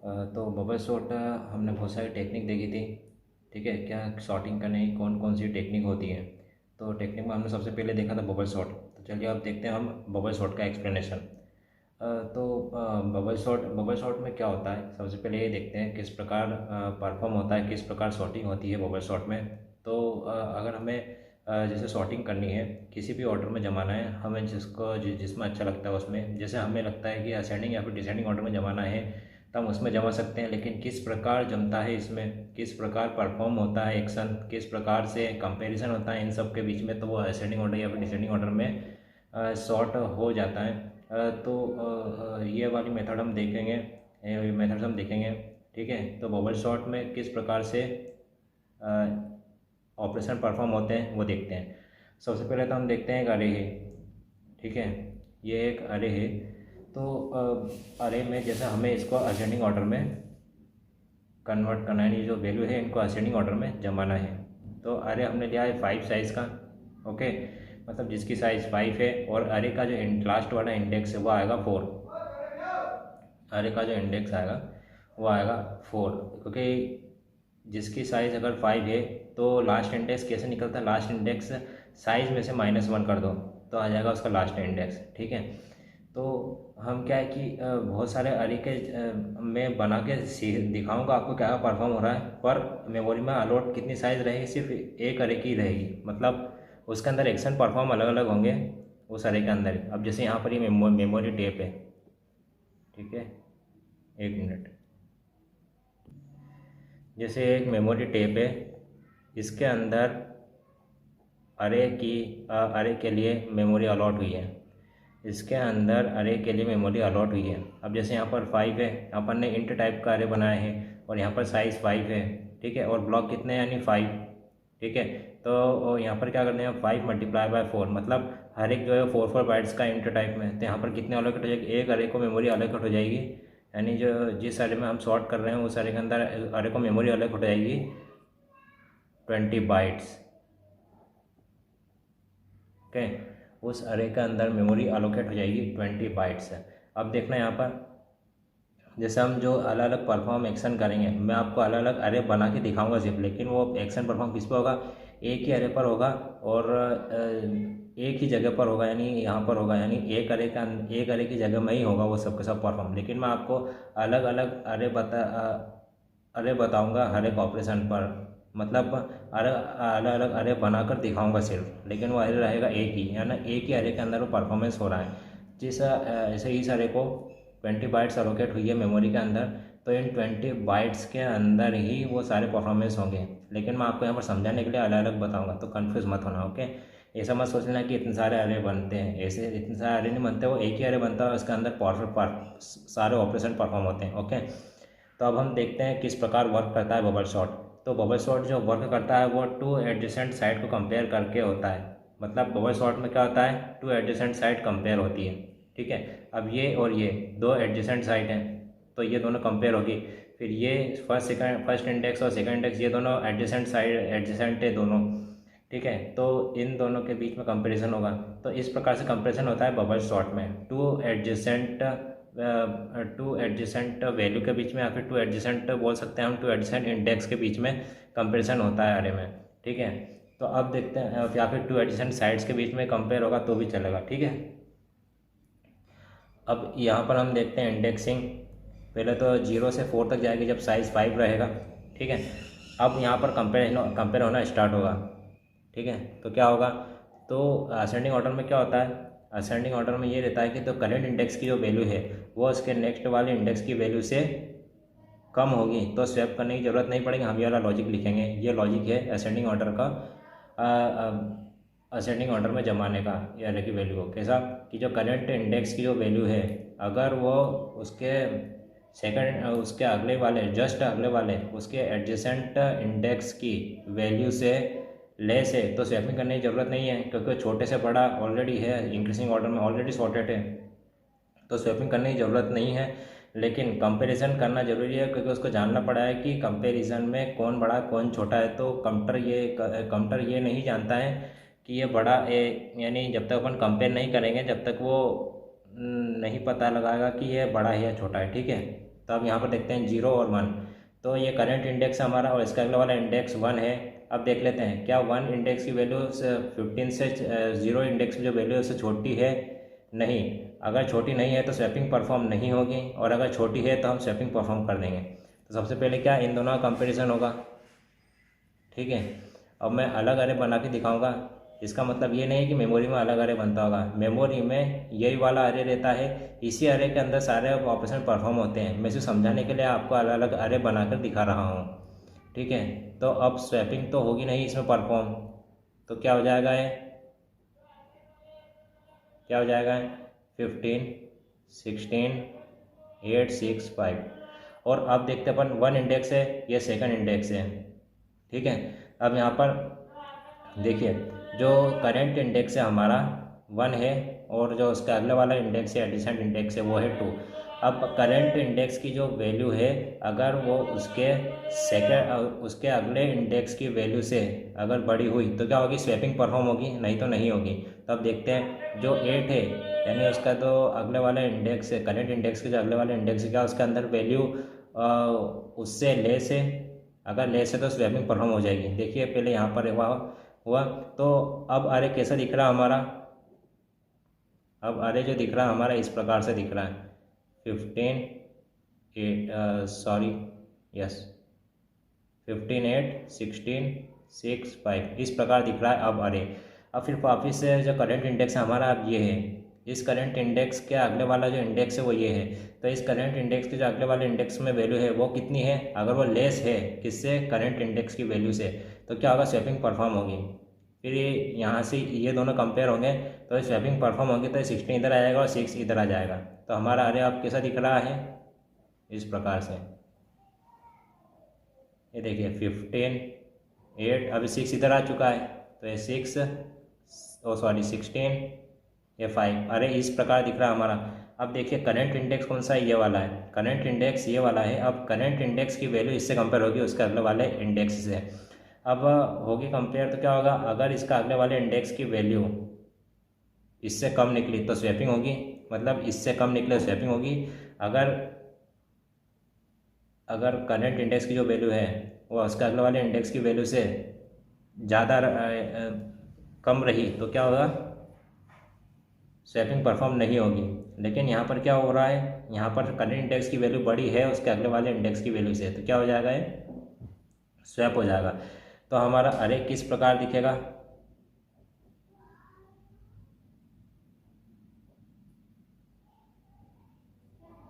तो bubble shot हमने बहुत सारी टेक्निक देखी थी। ठीक है, क्या शॉटिंग करने की कौन कौन सी टेक्निक होती है। तो टेक्निक में हमने सबसे पहले देखा था बबल शॉट। तो चलिए अब देखते हैं हम बबल शॉट का एक्सप्लेनेशन। तो बबल शॉट में क्या होता है, सबसे पहले ये देखते हैं किस प्रकार परफॉर्म होता है, किस प्रकार शॉटिंग होती है बबल शॉट में। तो अगर हमें जैसे शॉटिंग करनी है, किसी भी ऑर्डर में जमाना है, हमें जिसमें अच्छा लगता है उसमें, जैसे हमें लगता है कि असेंडिंग या फिर डिसेंडिंग ऑर्डर में जमाना है तो हम उसमें जमा सकते हैं। लेकिन किस प्रकार जमता है इसमें, किस प्रकार परफॉर्म होता है एक्शन, किस प्रकार से कंपैरिजन होता है इन सब के बीच में, तो वो असेंडिंग ऑर्डर या फिर डिसेंडिंग ऑर्डर में शॉर्ट हो जाता है। ये वाली मेथड हम देखेंगे, ये मेथड्स हम देखेंगे। ठीक है, तो बबल शॉट में किस प्रकार से ऑपरेशन परफॉर्म होते हैं वो देखते हैं। सबसे पहले तो हम देखते हैं एक अरे है। ठीक है, ये एक अरे है। तो अरे में जैसे हमें इसको असेंडिंग ऑर्डर में कन्वर्ट करना है, ये जो वैल्यू है इनको असेंडिंग ऑर्डर में जमाना है। तो अरे हमने लिया है 5 साइज़ का। ओके, मतलब जिसकी साइज़ 5 है, और अरे का जो लास्ट वाला इंडेक्स है वो आएगा 4। अरे का जो इंडेक्स आएगा वो आएगा 4, क्योंकि जिसकी साइज़ अगर 5 है तो लास्ट इंडेक्स कैसे निकलता है, लास्ट इंडेक्स साइज़ में से -1 कर दो तो आ जाएगा उसका लास्ट इंडेक्स। ठीक है, तो हम क्या है कि बहुत सारे अरे के मैं बना के दिखाऊंगा आपको क्या परफॉर्म हो रहा है, पर मेमोरी में अलॉट कितनी साइज़ रहेगी, सिर्फ एक अरे की रहेगी। मतलब उसके अंदर एक्शन परफॉर्म अलग अलग होंगे उस अरे के अंदर। अब जैसे यहाँ पर ये मेमोरी टेप है। ठीक है, एक मिनट। जैसे एक मेमोरी टेप है, इसके अंदर अरे के लिए मेमोरी अलॉट हुई है, इसके अंदर अरे के लिए मेमोरी अलॉट हुई है। अब जैसे यहाँ पर 5 है, यहाँ पर ने इंट टाइप का अरे बनाया है और यहाँ पर साइज़ 5 है। ठीक है, और ब्लॉक कितने हैं, यानी 5। ठीक है, तो यहाँ पर क्या करते हैं, 5 × 4, मतलब हर एक जो है 4 बाइट्स का इंट टाइप में। तो यहाँ पर कितने अलॉकेट हो जाएगी, एक अरे को मेमोरी अलॉकेट हो जाएगी, यानी जो जिस अरे में हम सॉर्ट कर रहे हैं उस अरे के अंदर अरे को मेमोरी अलॉकेट हो जाएगी 20 बाइट्स। ओके, उस अरे के अंदर मेमोरी अलोकेट हो जाएगी 20 बाइट्स है। अब देखना यहाँ पर जैसे हम जो अलग अलग परफॉर्म एक्शन करेंगे, मैं आपको अलग अलग अरे बना के दिखाऊंगा सिर्फ, लेकिन वो एक्शन परफॉर्म किस पे होगा, एक ही अरे पर होगा और एक ही जगह पर होगा, यानी यहाँ पर होगा, यानी एक अरे की जगह में ही होगा वो सब के सब परफॉर्म। लेकिन मैं आपको अलग अलग अरे बताऊंगा हर एक ऑपरेशन पर, मतलब अलग अलग अरे बनाकर दिखाऊंगा सिर्फ, लेकिन वो अरे रहेगा एक ही, यानी एक ही अरे के अंदर वो परफॉर्मेंस हो रहा है। जैसे इस अरे को 20 बाइट्स अलोकेट हुई है मेमोरी के अंदर, तो इन 20 बाइट्स के अंदर ही वो सारे परफॉर्मेंस होंगे। लेकिन मैं आपको यहाँ पर समझाने के लिए अलग अलग बताऊंगा, तो कन्फ्यूज़ मत होना। ओके, ऐसा मत सोचना कि इतने सारे अरे बनते हैं, ऐसे इतने सारे अरे नहीं बनते, वो एक ही अरे बनता है, उसके अंदर सारे ऑपरेशन परफॉर्म होते हैं। ओके, तो अब हम देखते हैं किस प्रकार वर्क करता है बबल शॉट। तो बबल शॉट जो वर्क करता है वो टू एडजेसेंट साइड को कंपेयर करके होता है। मतलब बबल शॉट में क्या होता है, टू एडजेसेंट साइड कंपेयर होती है। ठीक है, अब ये और ये दो एडजेसेंट साइड हैं, तो ये दोनों कंपेयर होगी। फिर ये फर्स्ट इंडेक्स और सेकंड इंडेक्स, ये दोनों एडजेसेंट है दोनों। ठीक है, तो इन दोनों के बीच में कंपैरिजन होगा। तो इस प्रकार से कंपैरिजन होता है बबल शॉट में, टू एडजेसेंट वैल्यू के बीच में, या फिर टू एडजेसेंट बोल सकते हैं हम, टू एडजेसेंट इंडेक्स के बीच में कंपैरिजन होता है अरे में। ठीक है, तो अब देखते हैं, या फिर टू एडजेसेंट साइड्स के बीच में कंपेयर होगा तो भी चलेगा। ठीक है, अब यहाँ पर हम देखते हैं इंडेक्सिंग। पहले तो 0 से 4 तक जाएगी जब साइज़ 5 रहेगा। ठीक है, अब यहाँ पर कंपेयर होना स्टार्ट होगा। ठीक है, तो क्या होगा, तो असेंडिंग ऑर्डर में क्या होता है, असेंडिंग ऑर्डर में ये रहता है कि तो करंट इंडेक्स की जो वैल्यू है वो उसके नेक्स्ट वाले इंडेक्स की वैल्यू से कम होगी, तो स्वैप करने की ज़रूरत नहीं पड़ेगी, हम ये वाला लॉजिक लिखेंगे। ये लॉजिक है असेंडिंग ऑर्डर का, असेंडिंग ऑर्डर में जमाने का ये अरे की वैल्यू को। कैसा कि जो करंट इंडेक्स की जो वैल्यू है, अगर वो उसके उसके अगले वाले, जस्ट अगले वाले उसके एडजेसेंट इंडेक्स की वैल्यू से लेस है, तो स्वैपिंग करने की ज़रूरत नहीं है, क्योंकि छोटे से बड़ा ऑलरेडी है, इंक्रीजिंग ऑर्डर में ऑलरेडी सॉर्टेड है, तो स्वैपिंग करने की ज़रूरत नहीं है। लेकिन कंपैरिजन करना ज़रूरी है, क्योंकि उसको जानना पड़ा है कि कंपैरिजन में कौन बड़ा कौन छोटा है। तो काउंटर ये नहीं जानता है कि ये बड़ा है, यानी जब तक अपन कंपेयर नहीं करेंगे जब तक वो नहीं पता लगाएगा कि ये बड़ा है या छोटा है। ठीक है, तो अब यहाँ पर देखते हैं 0 और 1। तो ये करंट इंडेक्स हमारा और इसका अगला वाला इंडेक्स 1 है। अब देख लेते हैं क्या 1 इंडेक्स की वैल्यू 15 से 0 इंडेक्स की जो वैल्यू है उससे छोटी है। नहीं, अगर छोटी नहीं है तो स्वैपिंग परफॉर्म नहीं होगी, और अगर छोटी है तो हम स्वैपिंग परफॉर्म कर देंगे। तो सबसे पहले क्या इन दोनों का कंपेरिजन होगा। ठीक है, अब मैं अलग अरे बना के दिखाऊंगा। इसका मतलब ये नहीं कि मेमोरी में अलग अरे बनता होगा, मेमोरी में यही वाला अरे रहता है, इसी अरे के अंदर सारे ऑपरेशन परफॉर्म होते हैं। मैं इसे समझाने के लिए आपको अलग अलग अरे बनाकर दिखा रहा हूँ। ठीक है, तो अब स्वैपिंग तो होगी नहीं इसमें परफॉर्म, तो क्या हो जाएगा ये, क्या हो जाएगा 15 16 8 6 5। और अब देखते अपन 1 इंडेक्स है, ये सेकंड इंडेक्स है। ठीक है, अब यहाँ पर देखिए जो करंट इंडेक्स है हमारा 1 है, और जो उसका अगले वाला इंडेक्स है एडिसेंट इंडेक्स है वो है 2। अब करंट इंडेक्स की जो वैल्यू है अगर वो उसके अगले इंडेक्स की वैल्यू से अगर बड़ी हुई तो क्या होगी, स्वैपिंग परफॉर्म होगी, नहीं तो नहीं होगी। तो अब देखते हैं जो 8 है यानी उसका जो अगले वाला इंडेक्स है, करंट इंडेक्स के जो अगले वाला इंडेक्स है, क्या उसके अंदर वैल्यू उससे लेस है। अगर लेस है तो स्वैपिंग परफॉर्म हो जाएगी। देखिए पहले यहाँ पर हुआ तो अब अरे कैसा दिख रहा हमारा, अब अरे जो दिख रहा है हमारा इस प्रकार से दिख रहा है 15 8 16 6 5 इस प्रकार दिख रहा है अब अरे। अब फिर वापिस से जो करंट इंडेक्स है हमारा अब ये है, इस करंट इंडेक्स के अगले वाला जो इंडेक्स है वो ये है। तो इस करंट इंडेक्स के जो अगले वाले इंडेक्स में वैल्यू है वो कितनी है, अगर वो लेस है किससे, करंट इंडेक्स की वैल्यू से, तो क्या होगा, स्वैपिंग परफॉर्म होगी। फिर ये यहाँ से ये दोनों कंपेयर होंगे तो स्वैपिंग परफॉर्म होगी, तो 16 इधर आ जाएगा और 6 इधर आ जाएगा। तो हमारा अरे अब कैसा दिख रहा है, इस प्रकार से। ये देखिए 15 8 अभी 6 इधर आ चुका है, तो ये 16 ये 5 अरे इस प्रकार दिख रहा है हमारा। अब देखिए करंट इंडेक्स कौन सा है, ये वाला है, करंट इंडेक्स ये वाला है। अब करंट इंडेक्स की वैल्यू इससे कंपेयर होगी उसके अगले वाले इंडेक्स से। अब होगी कंपेयर तो क्या होगा, अगर इसका अगले वाले इंडेक्स की वैल्यू इससे कम निकली तो स्वैपिंग होगी, मतलब इससे कम निकले स्वैपिंग होगी। अगर अगर करंट इंडेक्स की जो वैल्यू है वो उसके अगले वाले इंडेक्स की वैल्यू से ज़्यादा कम रही तो क्या होगा, स्वैपिंग परफॉर्म नहीं होगी। लेकिन यहाँ पर क्या हो रहा है, यहाँ पर करंट इंडेक्स की वैल्यू बड़ी है उसके अगले वाले इंडेक्स की वैल्यू से, तो क्या हो जाएगा, ये स्वैप हो जाएगा। तो हमारा अरे किस प्रकार दिखेगा,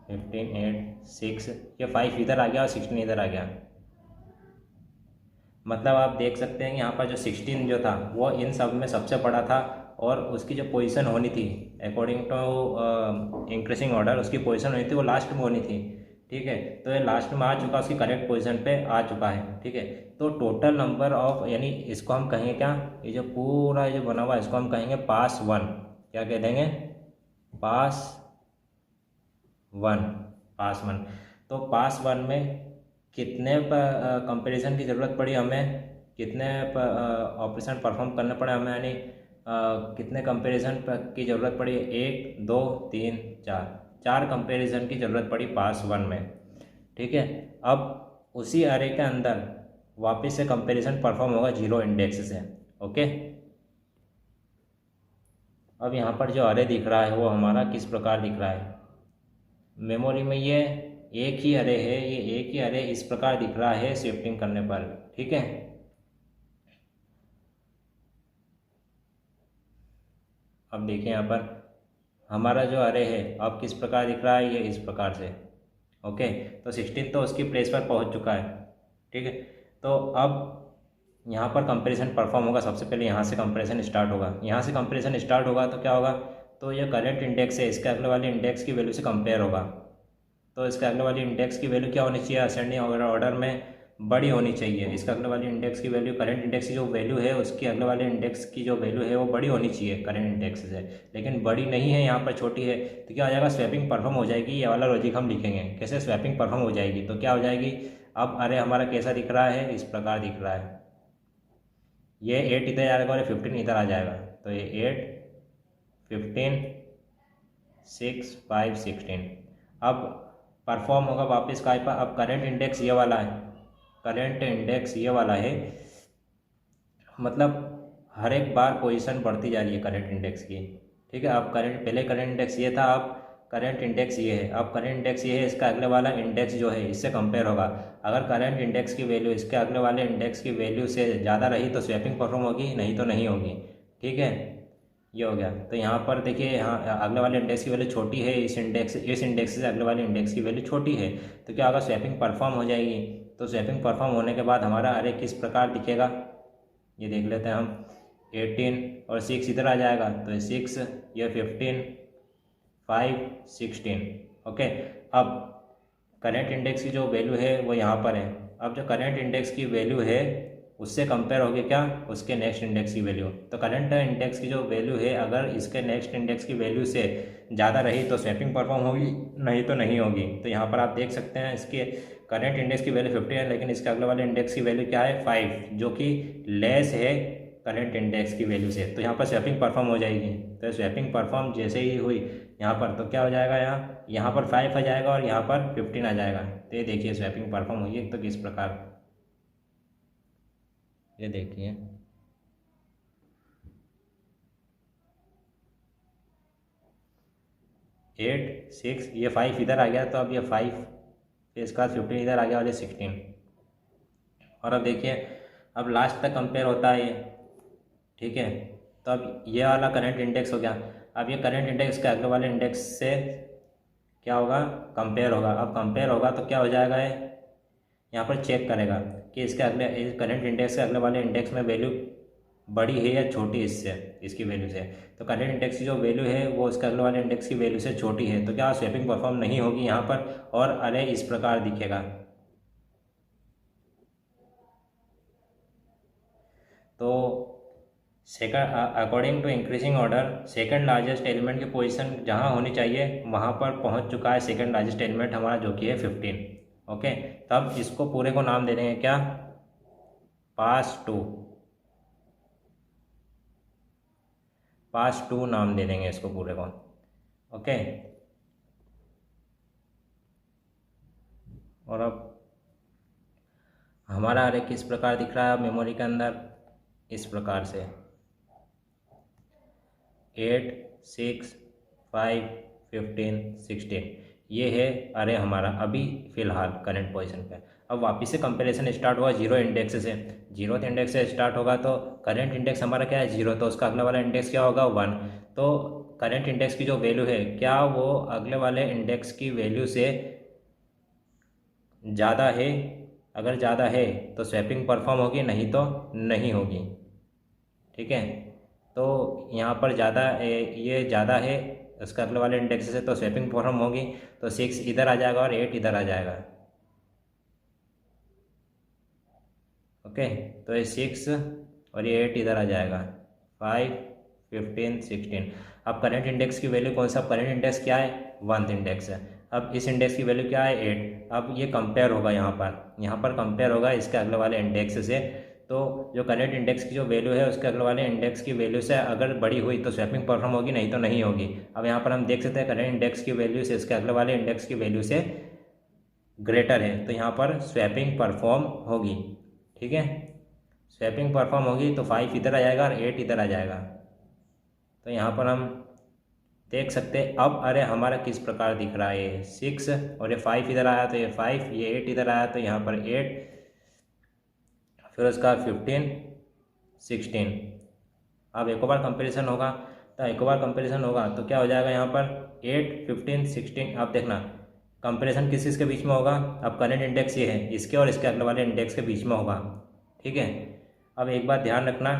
फिफ्टीन 8 6 ये 5 इधर आ गया और 16 इधर आ गया। मतलब आप देख सकते हैं कि यहाँ पर जो 16 जो था वो इन सब में सबसे बड़ा था, और उसकी जो पोजीशन होनी थी अकॉर्डिंग टू इंक्रीजिंग ऑर्डर, उसकी पोजीशन होनी थी वो लास्ट में होनी थी। ठीक है, तो ये लास्ट में आ चुका, उसकी करेक्ट पोजीशन पे आ चुका है। ठीक है, तो टोटल नंबर ऑफ, यानी इसको हम कहेंगे क्या, ये जो पूरा जो बना हुआ है इसको हम कहेंगे पास वन। क्या कह देंगे, पास वन, पास वन। तो पास वन में कितने कंपैरिजन की ज़रूरत पड़ी हमें, कितने ऑपरेशन परफॉर्म करने पड़े हमें, यानी कितने कंपैरिजन की ज़रूरत पड़ी, 1 2 3 4 कंपैरिजन की ज़रूरत पड़ी पास वन में। ठीक है, अब उसी अरे के अंदर वापस से कंपैरिजन परफॉर्म होगा 0 इंडेक्स से। ओके, अब यहाँ पर जो अरे दिख रहा है वो हमारा किस प्रकार दिख रहा है, मेमोरी में ये एक ही अरे है, ये एक ही अरे इस प्रकार दिख रहा है शिफ्टिंग करने पर। ठीक है, अब देखिए यहाँ पर हमारा जो अरे है अब किस प्रकार दिख रहा है, ये इस प्रकार से। ओके, तो 16 तो उसकी प्लेस पर पहुँच चुका है। ठीक है, तो अब यहाँ पर कंपैरिजन परफॉर्म होगा। सबसे पहले यहाँ से कंपैरिजन स्टार्ट होगा, यहाँ से कंपैरिजन स्टार्ट होगा तो क्या होगा, तो ये करंट इंडेक्स है इसके अगले वाले इंडेक्स की वैल्यू से कंपेयर होगा। तो इसके अगले वाली इंडेक्स की वैल्यू क्या होनी चाहिए, असेंडिंग ऑर्डर में बड़ी होनी चाहिए। इसके अगले वाले इंडेक्स की वैल्यू, करंट इंडेक्स की जो वैल्यू है उसकी अगले वाले इंडेक्स की जो वैल्यू है वो बड़ी होनी चाहिए करंट इंडेक्स से, लेकिन बड़ी नहीं है, यहाँ पर छोटी है। तो क्या हो जाएगा, स्वैपिंग परफॉर्म हो जाएगी। ये वाला लॉजिक हम लिखेंगे कैसे, स्वैपिंग परफॉर्म हो जाएगी तो क्या हो जाएगी, अब अरे हमारा कैसा दिख रहा है, इस प्रकार दिख रहा है। ये 8 इधर आ जाएगा और 15 इधर आ जाएगा, तो ये 8 15 6 5 16। अब परफॉर्म होगा वापस काय पर। अब करंट इंडेक्स ये वाला है, करंट इंडेक्स ये वाला है, मतलब हर एक बार पोजीशन बढ़ती जा रही है करंट इंडेक्स की। ठीक है, अब करंट, पहले करंट इंडेक्स ये था, अब करंट इंडेक्स ये है। अब करंट इंडेक्स ये है, इसका अगले वाला इंडेक्स जो है इससे कंपेयर होगा। अगर करंट इंडेक्स की वैल्यू इसके अगले वाले इंडेक्स की वैल्यू से ज़्यादा रही तो स्वैपिंग परफॉर्म होगी, नहीं तो नहीं होगी। ठीक है, ये हो गया। तो यहाँ पर देखिए, यहाँ अगले वाले इंडेक्स की वैल्यू छोटी है, इस इंडेक्स से अगले वाले इंडेक्स की वैल्यू छोटी है, तो क्या होगा, स्वैपिंग परफॉर्म हो जाएगी। तो स्वैपिंग परफॉर्म होने के बाद हमारा अरे किस प्रकार दिखेगा, ये देख लेते हैं हम। 18 और 6 इधर आ जाएगा, तो ये 6, ये 15, 5, 16। ओके, अब करंट इंडेक्स की जो वैल्यू है वो यहाँ पर है। अब जो करंट इंडेक्स की वैल्यू है उससे कंपेयर होगी क्या, उसके नेक्स्ट इंडेक्स की वैल्यू। तो करंट इंडेक्स की जो वैल्यू है अगर इसके नेक्स्ट इंडेक्स की वैल्यू से ज़्यादा रही तो स्वैपिंग परफॉर्म होगी, नहीं तो नहीं होगी। तो यहाँ पर आप देख सकते हैं इसके करंट इंडेक्स की वैल्यू 50 है, लेकिन इसके अगले वाले इंडेक्स की वैल्यू क्या है, 5, जो कि लेस है करंट इंडेक्स की वैल्यू से। तो यहाँ पर स्वैपिंग परफॉर्म हो जाएगी। तो स्वैपिंग परफॉर्म जैसे ही हुई यहाँ पर, तो क्या हो जाएगा, यहाँ पर 5 आ जाएगा और यहाँ पर 15 आ जाएगा। तो ये देखिए स्वैपिंग परफॉर्म हुई है तो किस प्रकार, ये देखिए। एट, 6, ये 5 इधर आ गया, तो अब ये 5, फिर इसके बाद 15 इधर आ गया और ये 16। और अब देखिए, अब लास्ट तक कंपेयर होता है ये। ठीक है, तो अब ये वाला करंट इंडेक्स हो गया। अब ये करंट इंडेक्स के अगले वाले इंडेक्स से क्या होगा, कंपेयर होगा। अब कंपेयर होगा तो क्या हो जाएगा, ये यहाँ पर चेक करेगा कि इसके अगले करंट इंडेक्स के अगले वाले इंडेक्स में वैल्यू बड़ी है या छोटी इससे, इसकी वैल्यू से। तो करंट इंडेक्स की जो वैल्यू है वो इसके अगले वाले इंडेक्स की वैल्यू से छोटी है, तो क्या स्वैपिंग परफॉर्म नहीं होगी यहाँ पर, और अरे इस प्रकार दिखेगा। तो second, according to increasing order, second largest element की पोजीशन जहाँ होनी चाहिए वहाँ पर पहुँच चुका है सेकंड लार्जेस्ट एलिमेंट हमारा, जो कि है 15। ओके, तब इसको पूरे को नाम दे देंगे क्या, पास टू नाम दे देंगे इसको पूरे को। ओके, और अब हमारा अरे किस प्रकार दिख रहा है मेमोरी के अंदर, इस प्रकार से 8, 6, 5, 15, 16, ये है अरे हमारा अभी फ़िलहाल करंट पोजीशन पे। अब वापस से कंपैरिजन स्टार्ट हुआ जीरो इंडेक्स से, जीरो इंडेक्स से स्टार्ट होगा तो करंट इंडेक्स हमारा क्या है, 0, तो उसका अगले वाला इंडेक्स क्या होगा, 1। तो करंट इंडेक्स की जो वैल्यू है क्या वो अगले वाले इंडेक्स की वैल्यू से ज़्यादा है, अगर ज़्यादा है तो स्वैपिंग परफॉर्म होगी, नहीं तो नहीं होगी। ठीक है, तो यहाँ पर ज़्यादा, ये ज़्यादा है उसका अगले वाले इंडेक्स से, तो स्वैपिंग परफॉर्म होगी। तो 6 इधर आ जाएगा और 8 इधर आ जाएगा। ओके, तो ये 6 और ये 8 इधर आ जाएगा, 5, 15, 16। अब करंट इंडेक्स की वैल्यू कौन सा, करंट इंडेक्स क्या है, 1th इंडेक्स है। अब इस इंडेक्स की वैल्यू क्या है, 8। अब ये कंपेयर होगा यहाँ पर कंपेयर होगा इसके अगले वाले इंडेक्स से। तो जो करंट इंडेक्स की जो वैल्यू है उसके अगले वाले इंडेक्स की वैल्यू से अगर बड़ी हुई तो स्वैपिंग परफॉर्म होगी, नहीं तो नहीं होगी। अब यहाँ पर हम देख सकते हैं करंट इंडेक्स की वैल्यू से इसके अगले वाले इंडेक्स की वैल्यू से ग्रेटर है, तो यहाँ पर स्वैपिंग परफॉर्म होगी। ठीक है, स्वैपिंग परफॉर्म होगी तो 5 इधर आ जाएगा और 8 इधर आ जाएगा। तो यहाँ पर हम देख सकते हैं अब अरे हमारा किस प्रकार दिख रहा है, ये 6 और ये 5 इधर आया तो ये 5, ये 8 इधर आया तो यहाँ पर 8, फिर उसका 15, 16। अब एक बार कंपैरिजन होगा, तो एक बार कंपैरिजन होगा तो क्या हो जाएगा यहाँ पर 8, 15, 16। अब देखना कंपैरिजन किस के बीच में होगा, अब करंट इंडेक्स ये है, इसके और इसके अगले वाले इंडेक्स के बीच में होगा। ठीक है, अब एक बात ध्यान रखना,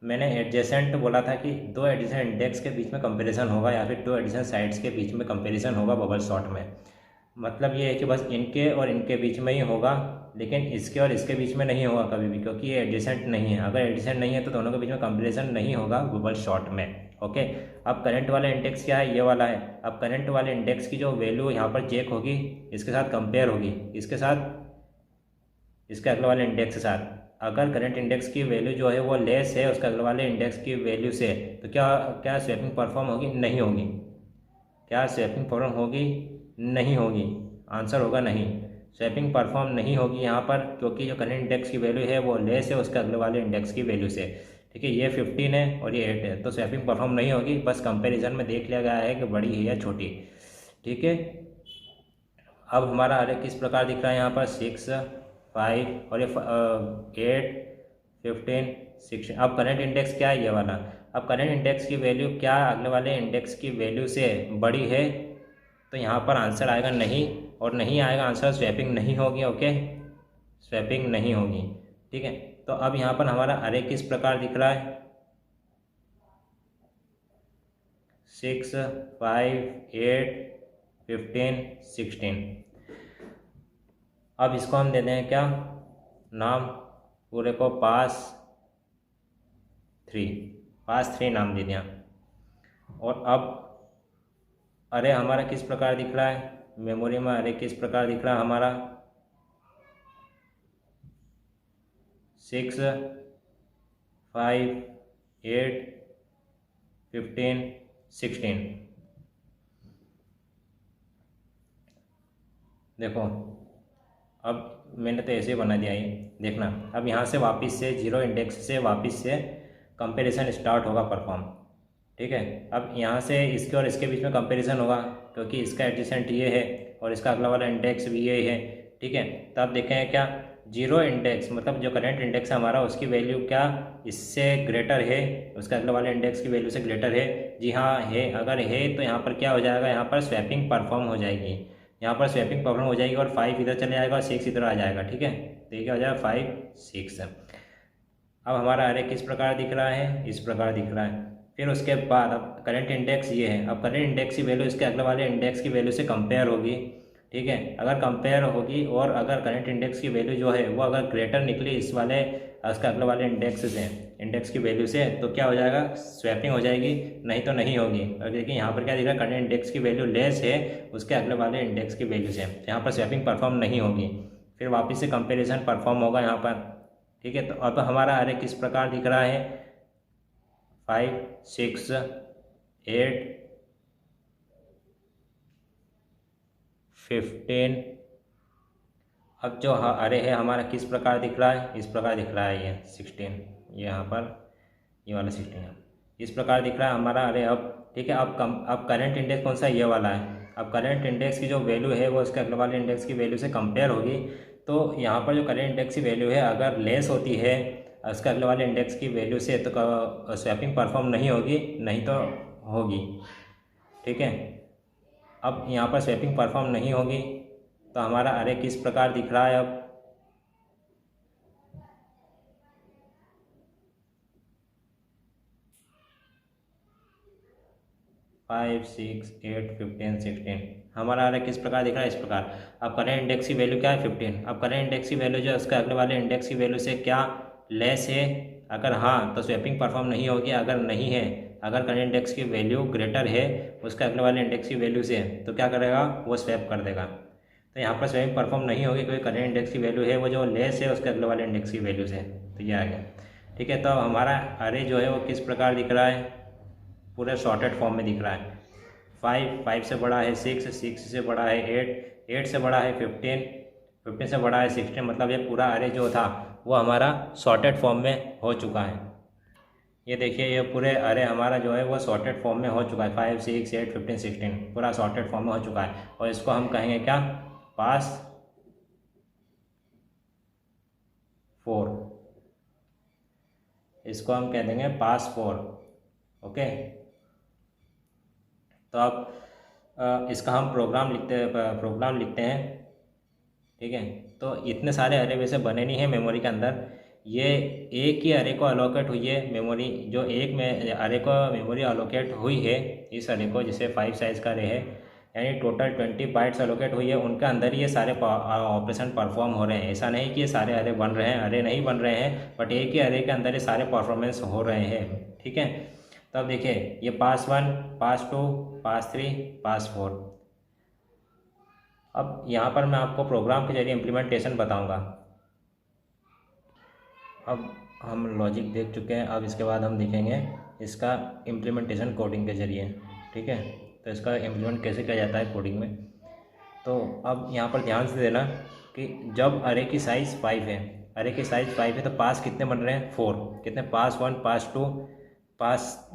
मैंने एडजेसेंट बोला था कि 2 एडजेसेंट इंडेक्स के बीच में कंपैरिजन होगा या फिर 2 एडजेसेंट साइड्स के बीच में कंपैरिजन होगा बबल सॉर्ट में। मतलब ये है कि बस इनके और इनके बीच में ही होगा, लेकिन इसके और इसके बीच में नहीं होगा कभी भी, क्योंकि ये एडजेसेंट नहीं है। अगर एडजेसेंट नहीं है तो दोनों के बीच में कंपैरिजन नहीं होगा बबल सॉर्ट में। ओके, अब करंट वाला इंडेक्स क्या है, ये वाला है। अब करंट वाले इंडेक्स की जो वैल्यू यहाँ पर चेक होगी, इसके साथ कंपेयर होगी, इसके साथ, इसके अगले वाले इंडेक्स के साथ। अगर करंट इंडेक्स की वैल्यू जो है वो लेस है उसके अगले वाले इंडेक्स की वैल्यू से, तो क्या स्वैपिंग परफॉर्म होगी, नहीं होगी। क्या स्वैपिंग परफॉर्म होगी, नहीं होगी। आंसर होगा नहीं, स्वैपिंग परफॉर्म नहीं होगी यहाँ पर, क्योंकि जो करंट इंडेक्स की वैल्यू है वो लेस है उसके अगले वाले इंडेक्स की वैल्यू से। ठीक है, ये 15 है और ये 8 है, तो स्वैपिंग परफॉर्म नहीं होगी, बस कंपैरिजन में देख लिया गया है कि बड़ी है या छोटी। ठीक है, अब हमारा अरे किस प्रकार दिख रहा है यहाँ पर 6, 5 और ये 8, 15, 16। अब करंट इंडेक्स क्या है, ये वाला। अब करंट इंडेक्स की वैल्यू क्या अगले वाले इंडेक्स की वैल्यू से बड़ी है, तो यहाँ पर आंसर आएगा नहीं, और नहीं आएगा आंसर, स्वैपिंग नहीं होगी। ओके, स्वैपिंग नहीं होगी। ठीक है, तो अब यहाँ पर हमारा अरे किस प्रकार दिख रहा है 6, 5, 8, 15, 16। अब इसको हम दे दें क्या नाम, पूरे को पास 3 नाम दे दिया। और अब अरे हमारा किस प्रकार दिख रहा है, मेमोरी में अरे किस प्रकार दिख रहा है हमारा 6, 5, 8, 15, 16। देखो अब मैंने तो ऐसे ही बना दिया, ये देखना। अब यहाँ से वापस से 0 इंडेक्स से वापस से कंपैरिजन स्टार्ट होगा परफॉर्म। ठीक है, अब यहाँ से इसके और इसके बीच में कंपैरिजन होगा, क्योंकि इसका एडजेसेंट ये है और इसका अगला वाला इंडेक्स भी ये है। ठीक है, तो आप देखें क्या 0 इंडेक्स मतलब जो करंट इंडेक्स है हमारा उसकी वैल्यू क्या इससे ग्रेटर है, उसका अगला वाला इंडेक्स की वैल्यू से ग्रेटर है। जी हाँ है, अगर है तो यहाँ पर क्या हो जाएगा, यहाँ पर स्वैपिंग परफॉर्म हो जाएगी, यहाँ पर स्वैपिंग परफॉर्म हो जाएगी और 5 इधर चले जाएगा और 6 इधर आ जाएगा। ठीक है, तो ये क्या हो जाएगा 5, 6। अब हमारा अरे किस प्रकार दिख रहा है, इस प्रकार दिख रहा है। फिर उसके बाद अब करंट इंडेक्स ये है, अब करंट इंडेक्स की वैल्यू इसके अगले वाले इंडेक्स की वैल्यू से कंपेयर होगी। ठीक है, अगर कंपेयर होगी और अगर करंट इंडेक्स की वैल्यू जो है वो अगर ग्रेटर निकली इस वाले उसके अगले वाले इंडेक्स से, इंडेक्स की वैल्यू से, तो क्या हो जाएगा स्वैपिंग हो जाएगी, नहीं तो नहीं होगी। और देखिए यहाँ पर क्या दिख रहा है, करंट इंडेक्स की वैल्यू लेस है उसके अगले वाले इंडेक्स की वैल्यू से, यहाँ पर स्वैपिंग परफॉर्म नहीं होगी। फिर वापस से कंपेरिजन परफॉर्म होगा यहाँ पर। ठीक है, तो अब हमारा अरे किस प्रकार दिख रहा है 5, 6, 8, 15। अब जो अरे है हमारा किस प्रकार दिख रहा है, इस प्रकार दिख रहा है, ये 16, ये यहाँ पर ये वाला 16 है, इस प्रकार दिख रहा है हमारा अरे। अब ठीक है, अब करंट इंडेक्स कौन सा, ये वाला है। अब करंट इंडेक्स की जो वैल्यू है वो उसके अगले वाले इंडेक्स की वैल्यू से कंपेयर होगी, तो यहाँ पर जो करंट इंडेक्स की वैल्यू है अगर लेस होती है उसके अगले वाले इंडेक्स की वैल्यू से, तो स्वैपिंग परफॉर्म नहीं होगी, नहीं तो होगी। ठीक है, अब यहाँ पर स्वैपिंग परफॉर्म नहीं होगी, तो हमारा अरे किस प्रकार दिख रहा है अब 5, 6, 8, 15, 16। हमारा अरे किस प्रकार दिख रहा है, इस प्रकार। अब करंट इंडेक्स की वैल्यू क्या है 15। अब करंट इंडेक्स की वैल्यू जो है उसके अगले वाले इंडेक्स की वैल्यू से क्या लेस है, अगर हाँ तो स्वैपिंग परफॉर्म नहीं होगी, अगर नहीं है, अगर करंट इंडेक्स की वैल्यू ग्रेटर है उसके अगले वाले इंडेक्स की वैल्यू से, तो क्या करेगा वो स्वैप कर देगा। तो यहाँ पर स्वैपिंग परफॉर्म नहीं होगी क्योंकि करंट इंडेक्स की वैल्यू है वो जो लेस है उसके अगले वाले इंडेक्स की वैल्यू से, तो ये आ गया। ठीक है, तो हमारा अरे जो है वो किस प्रकार दिख रहा है, पूरे शॉर्टेड फॉर्म में दिख रहा है। 5 से बड़ा है 6 से बड़ा है 8 से बड़ा है 15 से बड़ा है 16। मतलब ये पूरा अरे जो था वो हमारा शॉर्टेड फॉर्म में हो चुका है। ये देखिए ये पूरे अरे हमारा जो है वो शॉर्टेड फॉर्म में हो चुका है, 5, 6, 8, 15, 16 पूरा शॉर्टेड फॉर्म में हो चुका है। और इसको हम कहेंगे क्या, पास 4, इसको हम कह देंगे पास 4। ओके, तो अब इसका हम प्रोग्राम लिखते हैं। ठीक है, तो इतने सारे अरे वैसे बने नहीं हैं मेमोरी के अंदर, ये एक ही अरे को अलोकेट हुई है मेमोरी, जो एक में अरे को मेमोरी अलोकेट हुई है, इस अरे को जिसे 5 साइज़ का अरे है, यानी टोटल 20 बाइट्स अलोकेट हुई है, उनके अंदर ये सारे ऑपरेशन परफॉर्म हो रहे हैं। ऐसा नहीं कि ये सारे अरे बन रहे हैं, अरे नहीं बन रहे हैं, बट एक ही अरे के अंदर ये सारे परफॉर्मेंस हो रहे हैं। ठीक है, तब देखिए ये पास 1, पास 2, पास 3, पास 4। अब यहाँ पर मैं आपको प्रोग्राम के जरिए इम्प्लीमेंटेशन बताऊँगा। अब हम लॉजिक देख चुके हैं, अब इसके बाद हम देखेंगे इसका इम्प्लीमेंटेशन कोडिंग के जरिए। ठीक है, तो इसका इम्प्लीमेंट कैसे किया जाता है कोडिंग में। तो अब यहाँ पर ध्यान से देना कि जब अरे की साइज़ 5 है, अरे की साइज़ 5 है तो पास कितने बन रहे हैं, 4। कितने, पास 1, पास 2, पास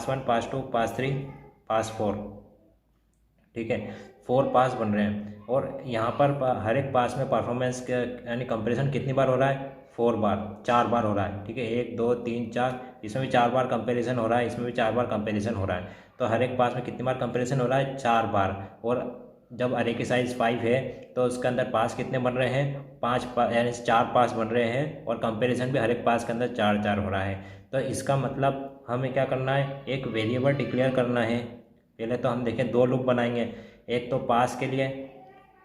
1, पास 2, पास 3, पास 4। ठीक है, 4 पास बन रहे हैं। और यहाँ पर हर एक पास में परफॉर्मेंस के यानी कंपैरिजन कितनी बार हो रहा है, 4 बार, 4 बार हो रहा है। ठीक है, 1 2 3 4, इसमें भी 4 बार कंपैरिजन हो रहा है, इसमें भी 4 बार कंपैरिजन हो रहा है। तो हर एक पास में कितनी बार कंपैरिजन हो रहा है, 4 बार। और जब अरे की साइज़ 5 है तो उसके अंदर पास कितने बन रहे हैं, 5 यानी 4 पास बन रहे हैं। और कंपैरिजन भी हर एक पास के अंदर 4 4 हो रहा है। तो इसका मतलब हमें क्या करना है, एक वेरिएबल डिक्लेयर करना है। पहले तो हम देखें 2 लूप बनाएंगे। एक तो पास के लिए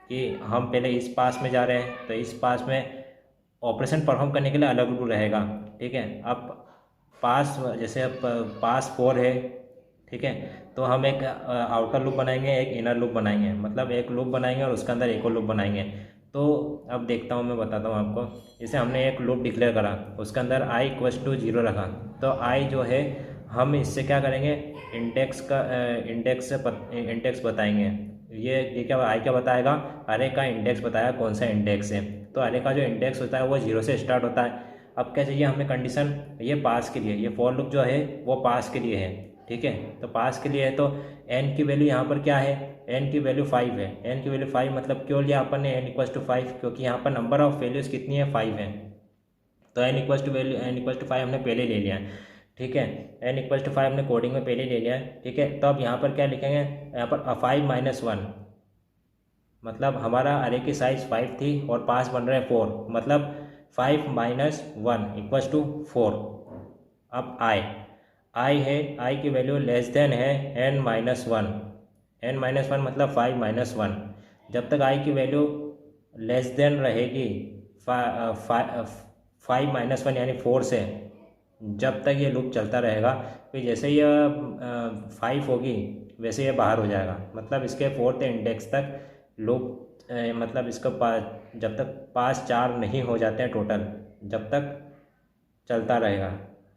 कि हम पहले इस पास में जा रहे हैं, तो इस पास में ऑपरेशन परफॉर्म करने के लिए अलग लूप रहेगा। ठीक है, अब पास, जैसे अब पास 4 है, ठीक है, तो हम एक आउटर लूप बनाएंगे, एक इनर लूप बनाएंगे। मतलब एक लूप बनाएंगे और उसके अंदर एक और लूप बनाएंगे। तो अब देखता हूँ, मैं बताता हूँ आपको। जैसे हमने एक लूप डिक्लेयर करा, उसके अंदर i = 0 रखा, तो i जो है हम इससे क्या करेंगे, इंडेक्स बताएंगे। ये क्या i क्या बताएगा, अरे का इंडेक्स बताएगा कौन सा इंडेक्स है। तो अरे का जो इंडेक्स होता है वो 0 से स्टार्ट होता है। अब क्या चाहिए हमें कंडीशन, ये पास के लिए, ये फॉर लूप जो है वो पास के लिए है। ठीक है, तो पास के लिए है तो n की वैल्यू यहाँ पर क्या है, n की वैल्यू 5 है। n की वैल्यू 5 मतलब क्यों लिया अपन ने n = 5, क्योंकि यहाँ पर नंबर ऑफ वैल्यूज़ कितनी है, 5 है। तो n = 5 हमने पहले ले लिया है। ठीक है, n = 5 हमने कोडिंग में पहले ले लिया है। ठीक है, तो अब यहाँ पर क्या लिखेंगे, यहाँ पर 5 - 1, मतलब हमारा अरे की साइज़ 5 थी और पास बन रहे हैं 4, मतलब 5 - 1 = 4। अब आई है, आई की वैल्यू लेस देन है n - 1, n - 1 मतलब 5 - 1। जब तक आई की वैल्यू लेस देन रहेगी 5 - 1 यानी 4 से, जब तक ये लूप चलता रहेगा। फिर जैसे ये 5 होगी वैसे ये बाहर हो जाएगा। मतलब इसके 4th इंडेक्स तक लूप मतलब इसका जब तक पास 4 नहीं हो जाते हैं टोटल, जब तक चलता रहेगा,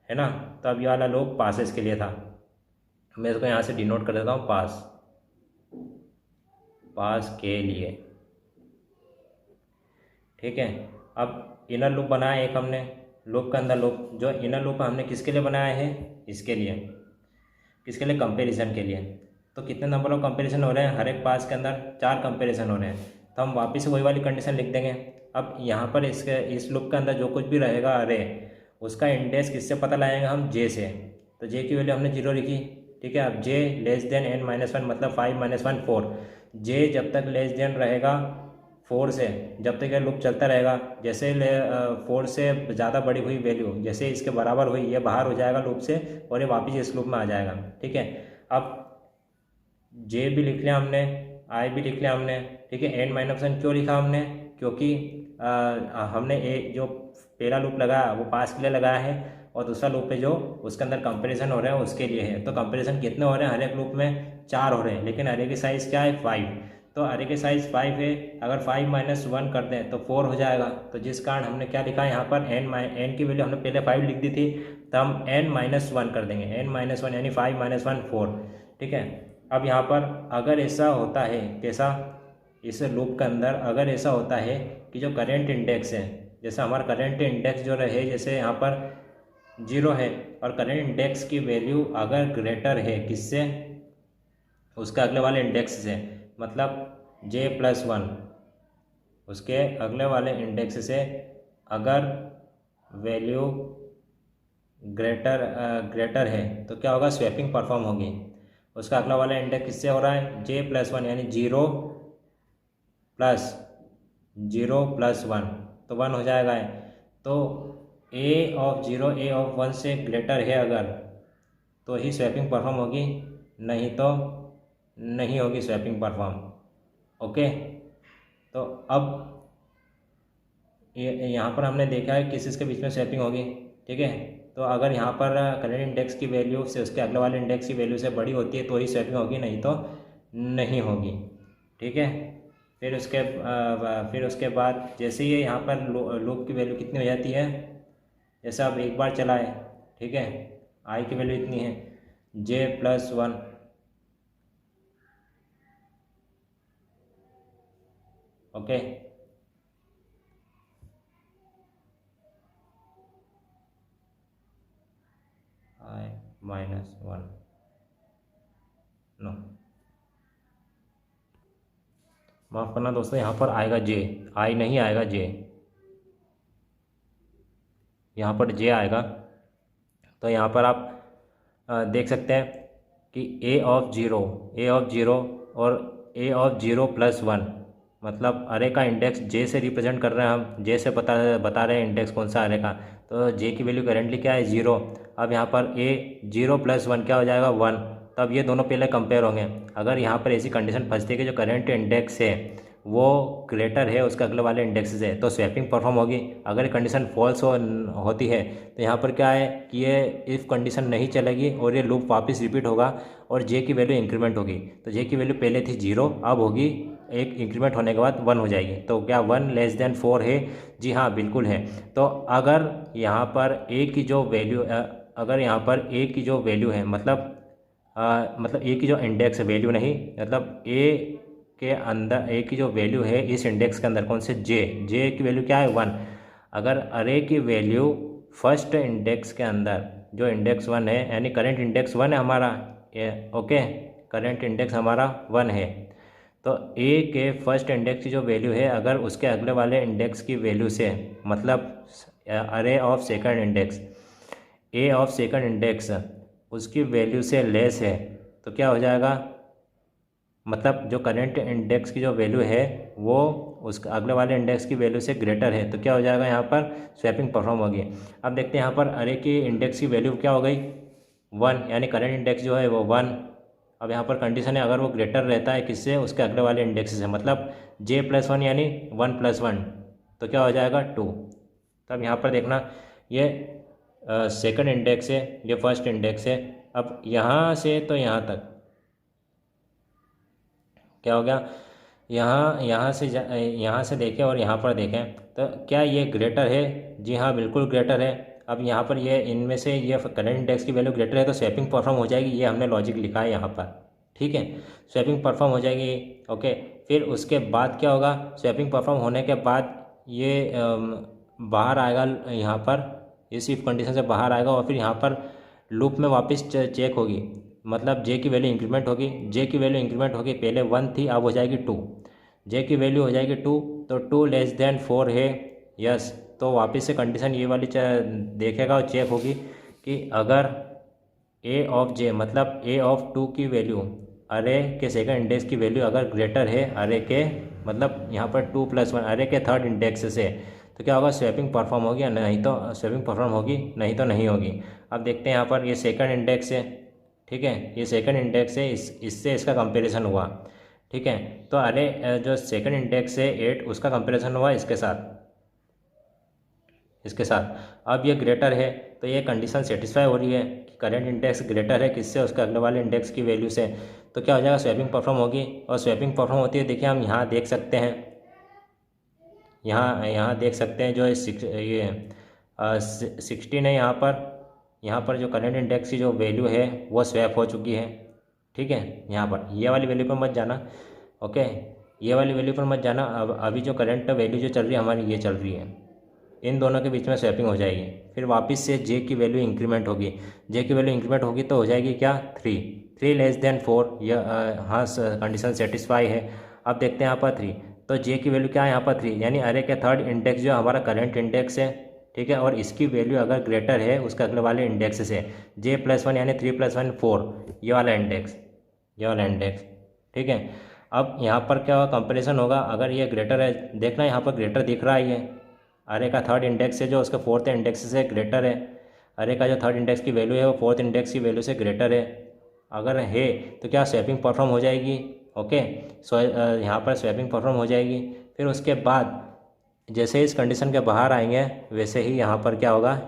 है ना। तो अब ये वाला लूप पासेस के लिए था। मैं इसको यहाँ से डिनोट कर देता हूँ, पास के लिए। ठीक है, अब इनर लूप बनाया एक हमने, लूप के अंदर लूप, जो इनर लूप हमने किसके लिए बनाया है, इसके लिए, किसके लिए, कंपैरिजन के लिए। तो कितने नंबर ऑफ कंपैरिजन हो रहे हैं, हर एक पास के अंदर 4 कंपैरिजन हो रहे हैं। तो हम वापस से वही वाली कंडीशन लिख देंगे। अब यहाँ पर इस लूप के अंदर जो कुछ भी रहेगा अरे, उसका इंडेक्स किससे पता लगाएंगे हम, जे से। तो जे की वैल्यू हमने 0 लिखी। ठीक है, अब जे लेस देन n - 1 मतलब 5 - 1 4। जे जब तक लेस देन रहेगा 4 से, जब तक ये लूप चलता रहेगा। जैसे 4 से ज़्यादा बड़ी हुई वैल्यू, जैसे इसके बराबर हुई, ये बाहर हो जाएगा लूप से और ये वापस इस लूप में आ जाएगा। ठीक है, अब जे भी लिख लिया हमने, आई भी लिख लिया हमने। ठीक है, n - 1 क्यों लिखा हमने, क्योंकि हमने जो पहला लूप लगाया वो पास के लिए लगाया है, और दूसरा लूप पे जो उसके अंदर कंपैरिजन हो रहे हैं उसके लिए है। तो कंपैरिजन कितने हो रहे हैं, हर एक लूप में 4 हो रहे हैं, लेकिन अरे की साइज़ क्या है, 5। तो अरे की साइज़ 5 है, अगर 5 - 1 कर दें तो 4 हो जाएगा। तो जिस कारण हमने क्या लिखा है यहाँ पर, n की वैल्यू हमने पहले 5 लिख दी थी, तो हम n - 1 कर देंगे। n - 1 यानी 5 - 1 4। ठीक है, अब यहाँ पर अगर ऐसा होता है, कैसा, इस लूप के अंदर अगर ऐसा होता है कि जो करेंट इंडेक्स है, जैसे हमारा करेंट इंडेक्स जो रहे, जैसे यहाँ पर 0 है, और करेंट इंडेक्स की वैल्यू अगर ग्रेटर है किससे, उसके अगले वाले इंडेक्स से, मतलब j+1, उसके अगले वाले इंडेक्स से अगर वैल्यू ग्रेटर है तो क्या होगा, स्वैपिंग परफॉर्म होगी। उसका अगला वाला इंडेक्स किससे हो रहा है, j+1 यानी 0 + 1, तो 1 हो जाएगा है। तो a(0) a(1) से ग्रेटर है अगर, तो ही स्वैपिंग परफॉर्म होगी, नहीं तो नहीं होगी स्वैपिंग परफॉर्म। ओके, तो अब यहाँ पर हमने देखा है किस इसके बीच में स्वैपिंग होगी। ठीक है, तो अगर यहाँ पर करेंट इंडेक्स की वैल्यू से उसके अगले वाले इंडेक्स की वैल्यू से बड़ी होती है तो ही स्वैपिंग होगी, नहीं तो नहीं होगी। ठीक है, फिर उसके बाद जैसे ही यहाँ पर लूप की वैल्यू कितनी हो जाती है, जैसे अब एक बार चलाए, ठीक है, आई की वैल्यू इतनी है, j+1, ओके। आई -1 नो, माफ़ करना दोस्तों, यहाँ पर आएगा जे, आई नहीं आएगा जे, यहाँ पर जे आएगा। तो यहाँ पर आप देख सकते हैं कि ए ऑफ ज़ीरो और ए ऑफ ज़ीरो+1, मतलब अरे का इंडेक्स जे से रिप्रेजेंट कर रहे हैं हम, जे से बता रहे हैं इंडेक्स कौन सा अरे का। तो जे की वैल्यू करेंटली क्या है 0। अब यहाँ पर A0+1 क्या हो जाएगा 1। तब ये दोनों पहले कंपेयर होंगे। अगर यहाँ पर ऐसी कंडीशन फंसती है कि जो करेंट इंडेक्स है वो ग्रेटर है उसके अगले वाले इंडेक्स से, तो स्वैपिंग परफॉर्म होगी। अगर कंडीशन फॉल्स होती है तो यहाँ पर क्या है कि ये इफ़ कंडीशन नहीं चलेगी और ये लूप वापस रिपीट होगा और जे की वैल्यू इंक्रीमेंट होगी। तो जे की वैल्यू पहले थी 0, अब होगी एक इंक्रीमेंट होने के बाद 1 हो जाएगी। तो क्या 1<4 है? जी हाँ, बिल्कुल है। तो अगर यहाँ पर ए की जो वैल्यू अगर यहाँ पर ए की जो वैल्यू है मतलब ए की जो इंडेक्स है, वैल्यू नहीं, मतलब ए के अंदर ए की जो वैल्यू है इस इंडेक्स के अंदर कौन से जे की वैल्यू क्या है 1। अगर अरे की वैल्यू फर्स्ट इंडेक्स के अंदर जो इंडेक्स 1 है, यानी करंट इंडेक्स 1 है हमारा, ओके, करंट इंडेक्स हमारा 1 है। तो ए के फर्स्ट इंडेक्स की जो वैल्यू है अगर उसके अगले वाले इंडेक्स की वैल्यू से, मतलब अरे of second index, A of second index उसकी वैल्यू से लेस है, तो क्या हो जाएगा, मतलब जो करंट इंडेक्स की जो वैल्यू है वो उसके अगले वाले इंडेक्स की वैल्यू से ग्रेटर है, तो क्या हो जाएगा, यहाँ पर स्वैपिंग परफॉर्म होगी। अब देखते हैं यहाँ पर अरे की इंडेक्स की वैल्यू क्या हो गई 1, यानी करंट इंडेक्स जो है वो 1। अब यहाँ पर कंडीशन है अगर वो ग्रेटर रहता है किससे, उसके अगले वाले इंडेक्स से, मतलब J+1 यानी 1+1, तो क्या हो जाएगा 2। तब यहाँ पर देखना ये सेकंड इंडेक्स है, ये फर्स्ट इंडेक्स है। अब यहाँ से तो यहाँ तक क्या हो गया, यहाँ से देखें और यहाँ पर देखें तो क्या ये ग्रेटर है? जी हाँ, बिल्कुल ग्रेटर है। अब यहाँ पर ये इनमें से ये करंट इंडेक्स की वैल्यू ग्रेटर है तो स्वैपिंग परफॉर्म हो जाएगी, ये हमने लॉजिक लिखा है यहाँ पर, ठीक है, स्वैपिंग परफॉर्म हो जाएगी। ओके, फिर उसके बाद क्या होगा, स्वैपिंग परफॉर्म होने के बाद ये बाहर आएगा, यहाँ पर इस इफ कंडीशन से बाहर आएगा और फिर यहाँ पर लूप में वापस चेक होगी, मतलब जे की वैल्यू इंक्रीमेंट होगी। जे की वैल्यू इंक्रीमेंट होगी, पहले 1 थी अब हो जाएगी 2, जे की वैल्यू हो जाएगी 2, तो 2<4 है, यस। तो वापस से कंडीशन ये वाली देखेगा और चेक होगी कि अगर ए ऑफ जे, मतलब ए ऑफ 2 की वैल्यू अरे के सेकंड इंडेक्स की वैल्यू अगर ग्रेटर है अरे के, मतलब यहाँ पर 2+1 अरे के थर्ड इंडेक्स से, तो क्या होगा, स्वैपिंग परफॉर्म होगी, या नहीं तो स्वैपिंग परफॉर्म होगी, नहीं तो नहीं होगी। अब देखते हैं यहाँ पर ये सेकंड इंडेक्स है, ठीक है, ये सेकंड इंडेक्स है, इससे इसका कंपैरिजन हुआ, ठीक है। तो अरे जो सेकंड इंडेक्स है 8, उसका कंपैरिजन हुआ इसके साथ, इसके साथ। अब ये ग्रेटर है तो ये कंडीशन सेटिस्फाई हो रही है कि करंट इंडेक्स ग्रेटर है किससे, उसके अगले वाले इंडेक्स की वैल्यू से, तो क्या हो जाएगा, स्वैपिंग परफॉर्म होगी। और स्वैपिंग परफॉर्म होती है, देखिए हम यहाँ देख सकते हैं, यहाँ देख सकते हैं जो ये 16 है, यहाँ पर जो करंट इंडेक्स की जो वैल्यू है वो स्वैप हो चुकी है, ठीक है। यहाँ पर ये वाली वैल्यू पर मत जाना, ओके, ये वाली वैल्यू पर मत जाना। अब अभी जो करंट वैल्यू जो चल रही है हमारी, ये चल रही है, इन दोनों के बीच में स्वैपिंग हो जाएगी। फिर वापस से जे की वैल्यू इंक्रीमेंट होगी, जे की वैल्यू इंक्रीमेंट होगी तो हो जाएगी क्या 3 यह हाँ कंडीशन सेटिस्फाई है। अब देखते हैं यहाँ पर 3, तो जे की वैल्यू क्या है यहाँ पर 3, यानी अरे के थर्ड इंडेक्स जो हमारा करंट इंडेक्स है, ठीक है, और इसकी वैल्यू अगर ग्रेटर है उसके अगले वाले इंडेक्स से, J+1 यानी 3+1 4, ये वाला इंडेक्स, ये वाला इंडेक्स, ठीक है। अब यहाँ पर क्या होगा, कंपेरिजन होगा, अगर ये ग्रेटर है, देखना यहाँ पर ग्रेटर दिख रहा है, ये अरे का थर्ड इंडेक्स है जो उसके फोर्थ इंडेक्स से ग्रेटर है, अरे का जो थर्ड इंडेक्स की वैल्यू है वो फोर्थ इंडेक्स की वैल्यू से ग्रेटर है, अगर है तो क्या स्वैपिंग परफॉर्म हो जाएगी, ओके। सो यहाँ पर स्वैपिंग परफॉर्म हो जाएगी। फिर उसके बाद जैसे इस कंडीशन के बाहर आएंगे वैसे ही यहाँ पर क्या होगा,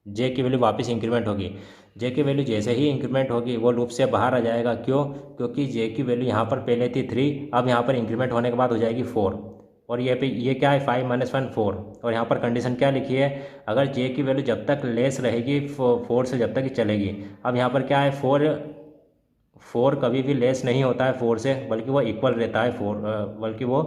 जे की वैल्यू वापस इंक्रीमेंट होगी। जे की वैल्यू जैसे ही इंक्रीमेंट होगी वो लूप से बाहर आ जाएगा, क्यों, क्योंकि जे की वैल्यू यहाँ पर पहले थी 3, अब यहाँ पर इंक्रीमेंट होने के बाद हो जाएगी 4, और ये क्या है 5 - 1 4। और यहाँ पर कंडीशन क्या लिखी है, अगर जे की वैल्यू जब तक लेस रहेगी 4 से, जब तक ही चलेगी। अब यहाँ पर क्या है, 4 कभी भी लेस नहीं होता है 4 से, बल्कि वो इक्वल रहता है 4, बल्कि वो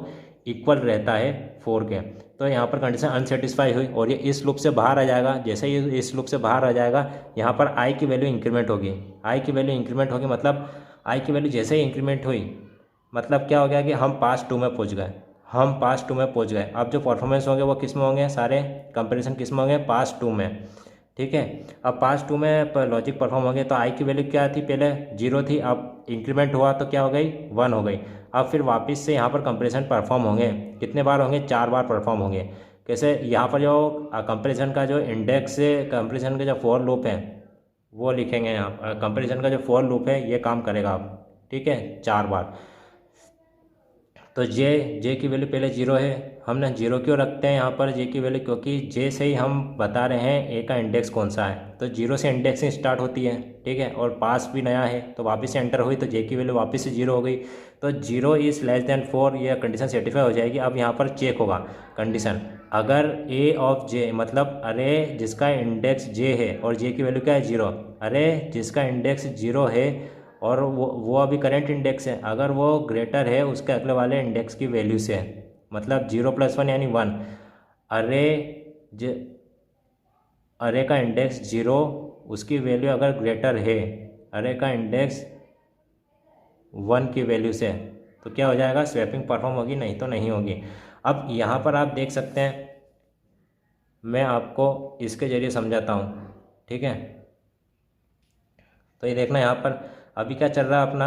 इक्वल रहता है 4 के। तो यहाँ पर कंडीशन अनसेटिस्फाई हुई और ये इस लूप से बाहर आ जाएगा। जैसे ही इस लूप से बाहर आ जाएगा, यहाँ पर आई की वैल्यू इंक्रीमेंट होगी। आई की वैल्यू इंक्रीमेंट होगी मतलब आई की वैल्यू जैसे ही इंक्रीमेंट हुई मतलब क्या हो गया कि हम पास 2 में पहुँच गए, हम पास 2 में पहुँच गए। अब जो परफॉर्मेंस होंगे वो किस में होंगे, सारे कंपेरिजन किस में होंगे, पास 2 में। ठीक है, अब पास 2 में लॉजिक परफॉर्म हो गए तो आई की वैल्यू क्या थी, पहले 0 थी, अब इंक्रीमेंट हुआ तो क्या हो गई, 1 हो गई। अब फिर वापस से यहाँ पर कंपैरिजन परफॉर्म होंगे, कितने बार होंगे, 4 बार परफॉर्म होंगे। कैसे, यहाँ पर जो कंपैरिजन का जो इंडेक्स है, कंपैरिजन का जो फॉर लूप है वो लिखेंगे। यहाँ कंपैरिजन का जो फॉर लूप है ये काम करेगा अब, ठीक है, 4 बार। तो जे की वैल्यू पहले 0 है, हमने 0 क्यों रखते हैं यहाँ पर जे की वैल्यू, क्योंकि जे से ही हम बता रहे हैं ए का इंडेक्स कौन सा है। तो 0 से इंडेक्सिंग स्टार्ट होती है, ठीक है, और पास भी नया है तो वापस से एंटर हुई तो जे की वैल्यू वापस से 0 हो गई। तो 0 इज़ लेस देन 4 ये कंडीशन सेटिस्फाई हो जाएगी। अब यहाँ पर चेक होगा कंडीशन, अगर ए ऑफ जे मतलब अरे जिसका इंडेक्स जे है और जे की वैल्यू क्या है, 0, अरे जिसका इंडेक्स 0 है और वो अभी करेंट इंडेक्स है, अगर वो ग्रेटर है उसके अगले वाले इंडेक्स की वैल्यू से, मतलब 0 + 1 यानी 1। अरे ज अरे का इंडेक्स 0, उसकी वैल्यू अगर ग्रेटर है अरे का इंडेक्स 1 की वैल्यू से, तो क्या हो जाएगा, स्वैपिंग परफॉर्म होगी, नहीं तो नहीं होगी। अब यहाँ पर आप देख सकते हैं, मैं आपको इसके ज़रिए समझाता हूँ, ठीक है। तो ये देखना यहाँ पर अभी क्या चल रहा है अपना,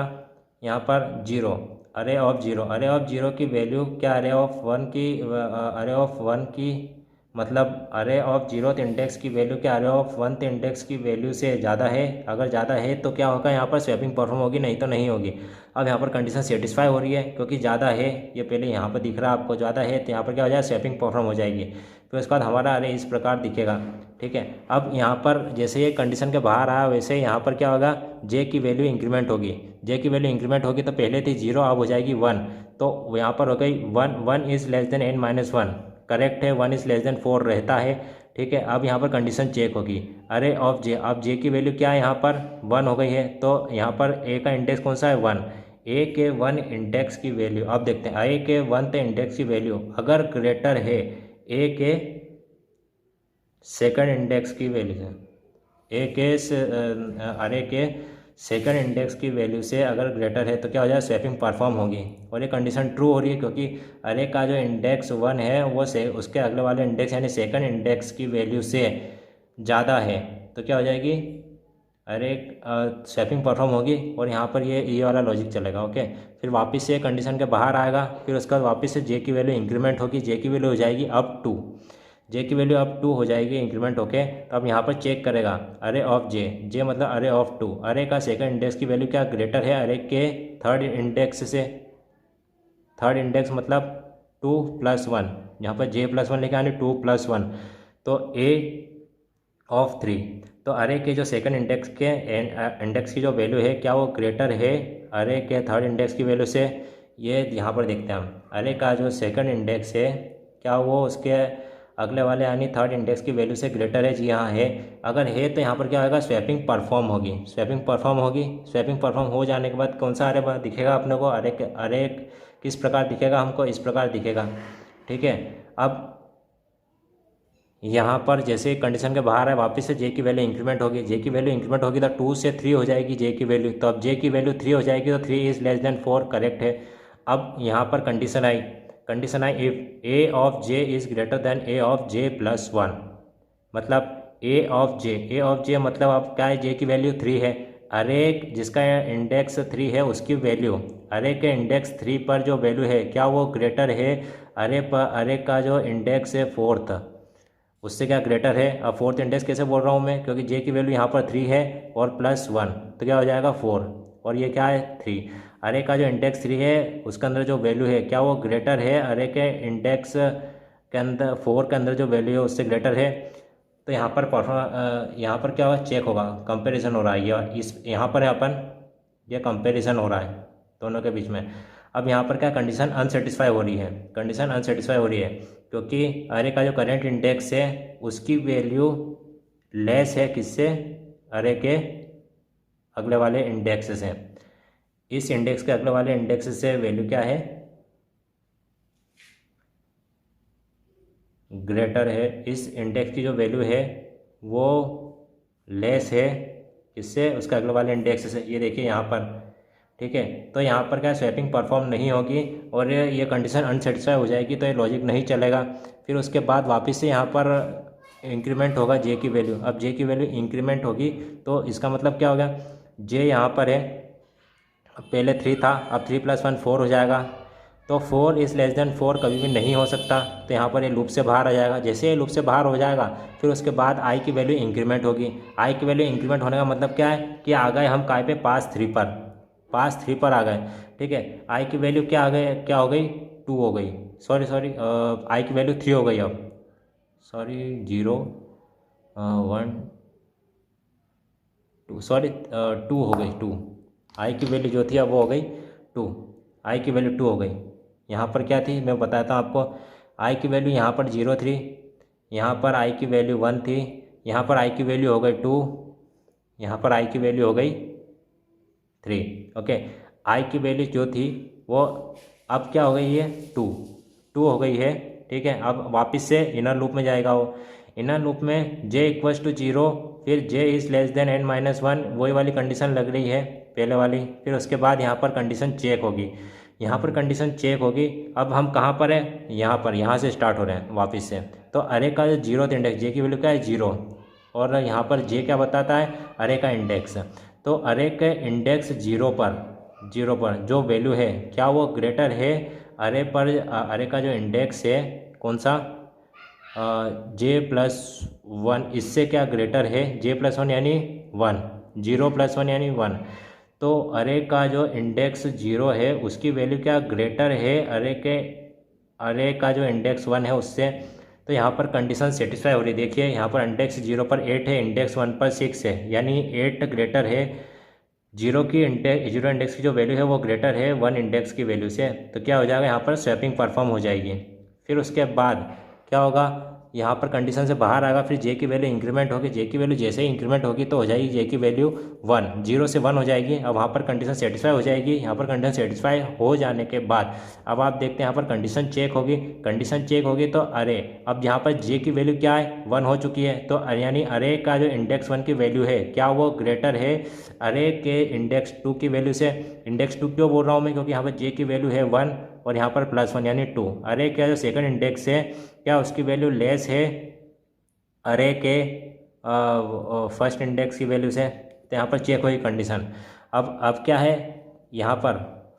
यहाँ पर 0, अरे ऑफ 0, अरे ऑफ 0 की वैल्यू क्या, अरे ऑफ 1 की, अरे ऑफ 1 की मतलब अरे ऑफ 0th इंडेक्स की वैल्यू क्या, अरे ऑफ 1th इंडेक्स की वैल्यू से ज़्यादा है। अगर ज़्यादा है तो क्या होगा, यहाँ पर स्वैपिंग परफॉर्म होगी, नहीं तो नहीं होगी। अब यहाँ पर कंडीशन सेटिस्फाई हो रही है क्योंकि ज़्यादा है, ये पहले यहाँ पर दिख रहा है आपको, ज़्यादा है तो यहाँ पर क्या हो जाएगा, स्वैपिंग परफॉर्म हो जाएगी। फिर उसके बाद हमारा अरे इस प्रकार दिखेगा, ठीक है। अब यहाँ पर जैसे ये कंडीशन के बाहर आया वैसे यहाँ पर क्या होगा, जे की वैल्यू इंक्रीमेंट होगी। जे की वैल्यू इंक्रीमेंट होगी तो पहले थी 0, अब हो जाएगी 1, तो यहाँ पर हो गई 1 is less than n-1, correct है, 1 इज़ लेस देन 4 रहता है, ठीक है। अब यहाँ पर कंडीशन चेक होगी, अरे ऑफ जे, अब जे की वैल्यू क्या है, यहाँ पर 1 हो गई है, तो यहाँ पर ए का इंडेक्स कौन सा है, 1। ए के 1 इंडेक्स की वैल्यू, अब देखते हैं ए के 1th इंडेक्स की वैल्यू अगर ग्रेटर है ए के सेकंड इंडेक्स की वैल्यू से, ए के अरे के सेकंड इंडेक्स की वैल्यू से अगर ग्रेटर है तो क्या हो जाएगा, स्वैपिंग परफॉर्म होगी। और ये कंडीशन ट्रू हो रही है क्योंकि अरे का जो इंडेक्स 1 है वो से उसके अगले वाले इंडेक्स यानी सेकंड इंडेक्स की वैल्यू से ज़्यादा है, तो क्या हो जाएगी, अरे स्वैपिंग परफॉर्म होगी। और यहाँ पर ये वाला लॉजिक चलेगा, ओके। फिर वापस से कंडीशन के बाहर आएगा, फिर उसके बाद वापस से जे की वैल्यू इंक्रीमेंट होगी, जे की वैल्यू हो जाएगी अब 2, जे की वैल्यू अब 2 हो जाएगी इंक्रीमेंट होके। तो अब यहाँ पर चेक करेगा, अरे ऑफ जे, जे मतलब अरे ऑफ 2, अरे का सेकंड इंडेक्स की वैल्यू क्या ग्रेटर है अरे के थर्ड इंडेक्स से, थर्ड इंडेक्स मतलब 2 + 1, यहाँ पर जे +1 लेके आने 2 + 1, तो ए ऑफ 3। तो अरे के जो सेकंड इंडेक्स के इंडेक्स की जो वैल्यू है क्या वो ग्रेटर है अरे के थर्ड इंडेक्स की वैल्यू से। ये यहाँ पर देखते हैं हम, अरे का जो सेकंड इंडेक्स है क्या वो उसके अगले वाले यानी थर्ड इंडेक्स की वैल्यू से ग्रेटर है, जी हाँ है। अगर है तो यहाँ पर क्या होगा, स्वैपिंग परफॉर्म होगी, स्वैपिंग परफॉर्म होगी। स्वैपिंग परफॉर्म हो जाने के बाद कौन सा अरे दिखेगा अपने को, अरे किस प्रकार दिखेगा, हमको इस प्रकार दिखेगा, ठीक है। अब यहाँ पर जैसे कंडीशन के बाहर है वापस से जे की वैल्यू इंक्रीमेंट होगी, जे की वैल्यू इंक्रीमेंट होगी तो 2 से 3 हो जाएगी जे की वैल्यू, तो अब जे की वैल्यू 3 हो जाएगी तो 3 इज़ लेस देन 4 करेक्ट है। अब यहाँ पर condition I if a of j is greater than a of j +1, मतलब ए ऑफ जे मतलब अब क्या है, जे की वैल्यू 3 है, अरे जिसका इंडेक्स 3 है उसकी वैल्यू, अरे के इंडेक्स 3 पर जो वैल्यू है क्या वो ग्रेटर है अरे का जो इंडेक्स है 4th उससे क्या ग्रेटर है। अब 4th इंडेक्स कैसे बोल रहा हूँ मैं, क्योंकि जे की वैल्यू यहाँ पर 3 है और +1 तो क्या हो जाएगा 4, और ये क्या है 3। अरे का जो इंडेक्स 3 है उसके अंदर जो वैल्यू है क्या वो ग्रेटर है अरे के इंडेक्स के अंदर 4 के अंदर जो वैल्यू है उससे ग्रेटर है। तो यहाँ पर यहाँ पर क्या होगा, चेक होगा, कंपैरिजन हो रहा है, ये इस यहाँ पर है अपन, ये कंपैरिजन हो रहा है दोनों के बीच में। अब यहाँ पर क्या कंडीशन अनसेटिस्फाई हो रही है, कंडीशन अनसेटिस्फाई हो रही है क्योंकि अरे का जो करेंट इंडेक्स है उसकी वैल्यू लेस है किससे, अरे के अगले वाले इंडेक्स से। इस इंडेक्स के अगले वाले इंडेक्स से वैल्यू क्या है, ग्रेटर है, इस इंडेक्स की जो वैल्यू है वो लेस है इससे, उसका अगले वाले इंडेक्स से। ये देखिए यहाँ पर, ठीक है। तो यहाँ पर क्या स्वैपिंग परफॉर्म नहीं होगी और ये कंडीशन अनसेटिस्फाई हो जाएगी, तो ये लॉजिक नहीं चलेगा। फिर उसके बाद वापस से यहाँ पर इंक्रीमेंट होगा जे की वैल्यू। अब जे की वैल्यू इंक्रीमेंट होगी तो इसका मतलब क्या होगा, जे यहाँ पर है, पहले 3 था, अब 3 + 1 4 हो जाएगा। तो 4 इज़ लेस देन 4 कभी भी नहीं हो सकता, तो यहाँ पर ये लूप से बाहर आ जाएगा। जैसे ये लूप से बाहर हो जाएगा फिर उसके बाद आई की वैल्यू इंक्रीमेंट होगी। आई की वैल्यू इंक्रीमेंट होने का मतलब क्या है कि आ गए हम काय पे, पास 3 पर आ गए, ठीक है। आई की वैल्यू क्या आ गई, क्या हो गई, 2 हो गई, सॉरी आई की वैल्यू 3 हो गई, अब सॉरी 0 1 2 सॉरी 2 हो गई, 2 आई की वैल्यू जो थी अब वो हो गई 2, आई की वैल्यू 2 हो गई। यहाँ पर क्या थी मैं बताता हूँ आपको, आई की वैल्यू यहाँ पर 0 थी, यहाँ पर आई की वैल्यू 1 थी, यहाँ पर आई की वैल्यू हो गई 2, यहाँ पर आई की वैल्यू हो गई 3, ओके। आई की वैल्यू जो थी वो अब क्या हो गई है, 2 हो गई है, ठीक है। अब वापस से इनर लूप में जाएगा वो, इनर लूप में j = 0, फिर j is less than n-1, वही वाली कंडीशन लग रही है पहले वाली। फिर उसके बाद यहाँ पर कंडीशन चेक होगी, यहाँ पर कंडीशन चेक होगी। अब हम कहाँ पर है, यहाँ पर, यहाँ से स्टार्ट हो रहे हैं वापस से। तो अरे का जो 0th इंडेक्स, जे की वैल्यू क्या है 0, और यहाँ पर जे क्या बताता है, अरे का इंडेक्स। तो अरे के इंडेक्स 0 पर जो वैल्यू है क्या वो ग्रेटर है अरे पर, अरे का जो इंडेक्स है कौन सा, j+1, इससे क्या ग्रेटर है, j+1 यानी 1, 0+1 यानी 1। तो अरे का जो इंडेक्स 0 है उसकी वैल्यू क्या ग्रेटर है अरे का जो इंडेक्स 1 है उससे। तो यहाँ पर कंडीशन सेटिस्फाई हो रही है। देखिए यहाँ पर इंडेक्स 0 पर 8 है, इंडेक्स 1 पर 6 है, यानी 8 ग्रेटर है 0 इंडेक्स की जो वैल्यू है वो ग्रेटर है 1 इंडेक्स की वैल्यू से। तो क्या हो जाएगा, यहाँ पर स्वैपिंग परफॉर्म हो जाएगी। फिर उसके बाद क्या होगा, यहाँ पर कंडीशन से बाहर आएगा, फिर जे की वैल्यू इंक्रीमेंट होगी। जे की वैल्यू जैसे ही इंक्रीमेंट होगी तो हो जाएगी जे की वैल्यू 1, 0 से 1 हो जाएगी। अब वहाँ पर कंडीशन सेटिस्फाई हो जाएगी। यहाँ पर कंडीशन सेटिस्फाई हो जाने के बाद अब आप देखते हैं यहाँ पर कंडीशन चेक होगी। कंडीशन चेक होगी तो अरे, अब यहाँ पर जे की वैल्यू क्या है, 1 हो चुकी है। तो यानी अरे का जो इंडेक्स 1 की वैल्यू है क्या वो ग्रेटर है अरे के इंडेक्स 2 की वैल्यू से। इंडेक्स 2 क्यों बोल रहा हूँ मैं, क्योंकि यहाँ पर जे की वैल्यू है 1 और यहाँ पर +1 यानी 2। अरे का जो सेकंड इंडेक्स है क्या उसकी वैल्यू लेस है अरे के फर्स्ट इंडेक्स की वैल्यू से। तो यहाँ पर चेक हुई कंडीशन। अब क्या है, यहाँ पर